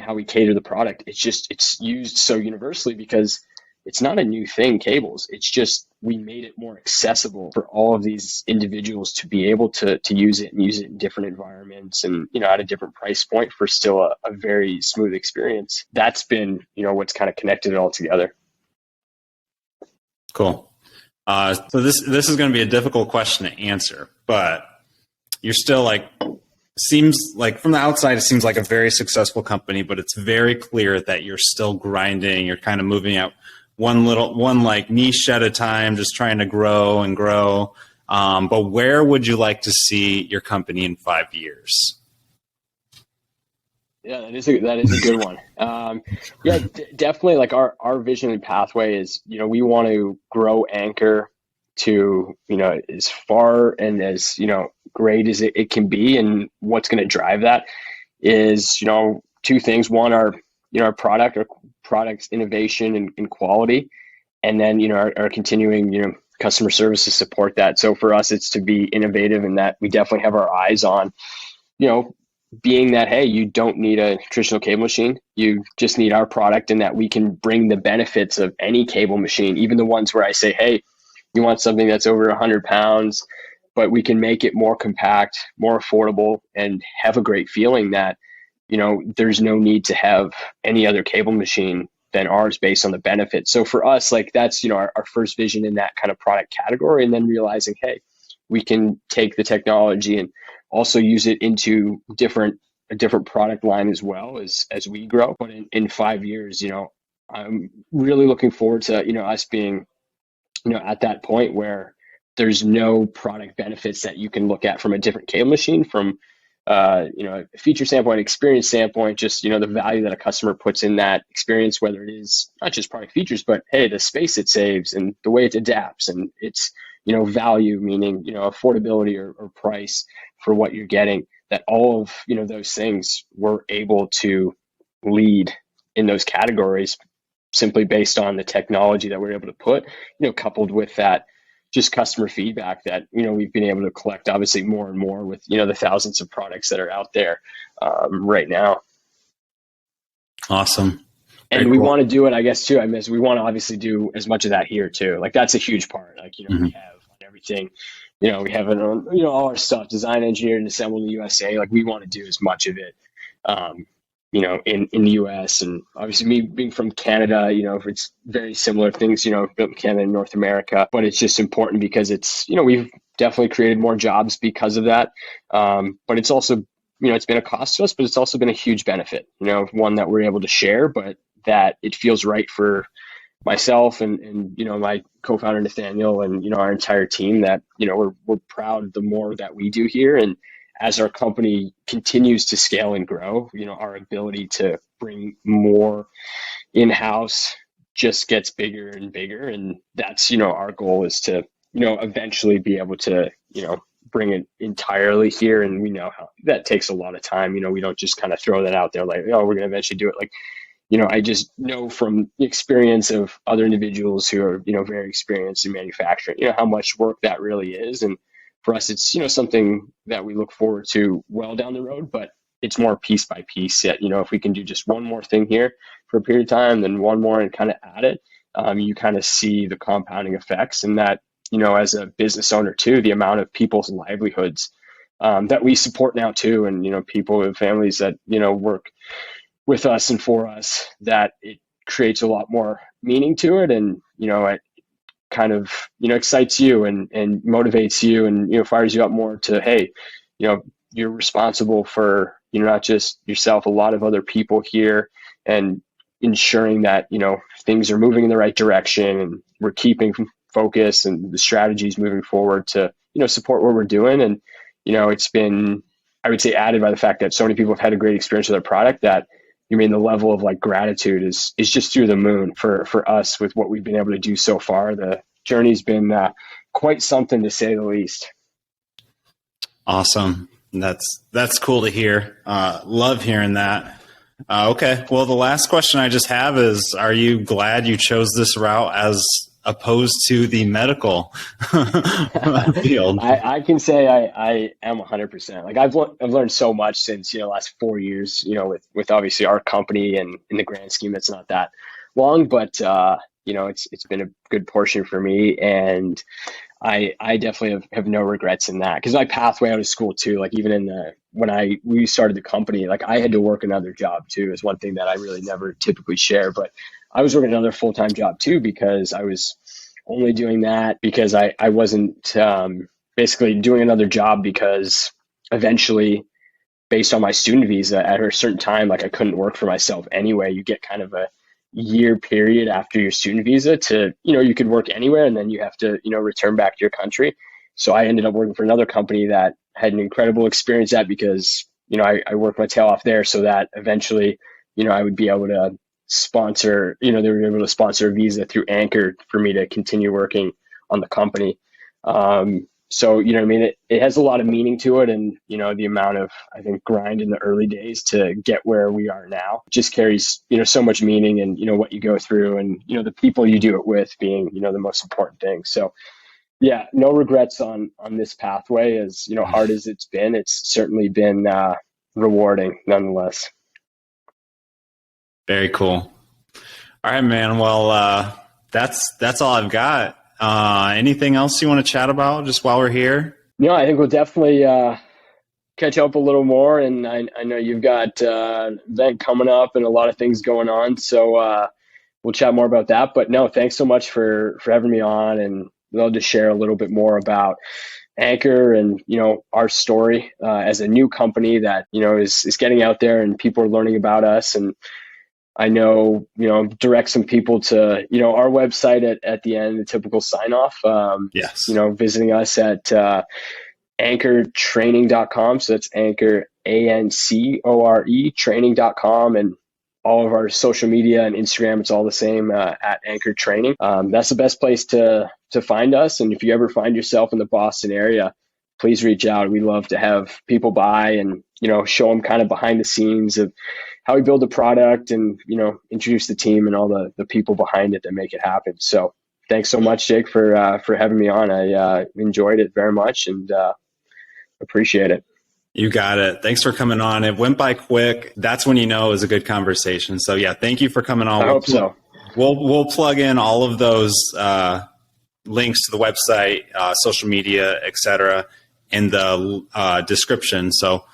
how we cater the product. It's used so universally because it's not a new thing, cables. It's just we made it more accessible for all of these individuals to be able to use it and use it in different environments and, at a different price point for still a very smooth experience. That's been, what's kind of connected it all together. Cool. So this is going to be a difficult question to answer, but you're still like, seems like from the outside, it seems like a very successful company, but it's very clear that you're still grinding. You're kind of moving out one like niche at a time, just trying to grow and grow. But where would you like to see your company in 5 years? Yeah, that is a good one. Definitely. Like our vision and pathway is, we want to grow Anchor to, as far and as, great as it can be. And what's going to drive that is, two things. One, our products innovation and quality, and then, our continuing, customer service to support that. So for us, it's to be innovative in that we definitely have our eyes on, being that, hey, you don't need a traditional cable machine. You just need our product, and that we can bring the benefits of any cable machine, even the ones where I say, hey, you want something that's over 100 pounds, but we can make it more compact, more affordable, and have a great feeling that, there's no need to have any other cable machine than ours based on the benefits. So for us, like that's, our first vision in that kind of product category, and then realizing, hey, we can take the technology and also use it into a different product line as well as we grow. But in 5 years, I'm really looking forward to, us being, at that point where there's no product benefits that you can look at from a different cable machine from, a feature standpoint, experience standpoint, just, the value that a customer puts in that experience, whether it is not just product features, but hey, the space it saves and the way it adapts and it's, value, meaning, affordability or price for what you're getting, that all of, those things we're able to lead in those categories simply based on the technology that we're able to put, coupled with that just customer feedback that, we've been able to collect obviously more and more with, the thousands of products that are out there right now. Awesome. And we want to do it, I guess, too. We want to obviously do as much of that here too. Like that's a huge part. Like, we have everything, we have it on, all our stuff designed, engineered, and assembled in the USA. Like we want to do as much of it, in the US. And obviously me being from Canada, it's very similar things, built in Canada and North America, but it's just important because it's, we've definitely created more jobs because of that. But it's also, it's been a cost to us, but it's also been a huge benefit, one that we're able to share, but that it feels right for myself and my co-founder Nathaniel and our entire team that we're proud the more that we do here. And as our company continues to scale and grow, our ability to bring more in-house just gets bigger and bigger. And that's our goal is to eventually be able to bring it entirely here. And we know how that takes a lot of time. We don't just kind of throw that out there like, oh, we're going to eventually do it. Like, I just know from the experience of other individuals who are, very experienced in manufacturing, how much work that really is. And for us, it's, something that we look forward to well down the road, but it's more piece by piece yet. If we can do just one more thing here for a period of time, then one more and kind of add it, you kind of see the compounding effects and that, as a business owner too, the amount of people's livelihoods that we support now too, and people and families that work with us and for us, that it creates a lot more meaning to it, and it kind of excites you and motivates you and fires you up more to, hey, you're responsible for not just yourself, a lot of other people here, and ensuring that things are moving in the right direction, and we're keeping focus and the strategies moving forward to support what we're doing. And it's been, I would say, added by the fact that so many people have had a great experience with our product, that the level of like gratitude is just through the moon for us with what we've been able to do so far. The journey's been quite something, to say the least. Awesome. That's cool to hear. Love hearing that. Okay. Well, the last question I just have is, are you glad you chose this route as opposed to the medical field? I can say I am 100%. Like I've learned so much since the last 4 years. With obviously our company, and in the grand scheme, it's not that long, but it's been a good portion for me, and I definitely have no regrets in that, because my pathway out of school too, like even when we started the company, like I had to work another job too, is one thing that I really never typically share, but I was working another full-time job too, because I was only doing that because I wasn't basically doing another job, because eventually, based on my student visa, at a certain time, like I couldn't work for myself anyway. You get kind of a year period after your student visa to, you could work anywhere, and then you have to, return back to your country. So I ended up working for another company that had an incredible experience at, because, I worked my tail off there, so that eventually, I would be able to sponsor, they were able to sponsor a visa through ANCORE for me to continue working on the company. So, it has a lot of meaning to it, and, the amount of, I think, grind in the early days to get where we are now just carries, so much meaning, and, what you go through, and, the people you do it with being, the most important thing. So yeah, no regrets on this pathway. As, hard as it's certainly been rewarding nonetheless. Very cool. All right, man. Well, that's all I've got. Anything else you want to chat about just while we're here? No, I think we'll definitely catch up a little more. And I know you've got an event coming up and a lot of things going on. So we'll chat more about that. But no, thanks so much for having me on. And I'll just share a little bit more about ANCORE and, our story as a new company that, is getting out there, and people are learning about us. And I know, direct some people to, our website at the end, the typical sign off. Yes. Visiting us at ancoretraining.com. So that's Anchor, ANCORE training.com, and all of our social media and Instagram, it's all the same at ANCORE Training. That's the best place to find us. And if you ever find yourself in the Boston area, please reach out. We love to have people by and, show them kind of behind the scenes of how we build the product, and, introduce the team and all the people behind it that make it happen. So thanks so much, Jake, for having me on. I enjoyed it very much, and appreciate it. You got it. Thanks for coming on. It went by quick. That's when it was a good conversation. So yeah, thank you for coming on. I hope so. We'll plug in all of those links to the website, social media, etc., in the description. So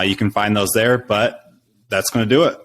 you can find those there, but that's going to do it.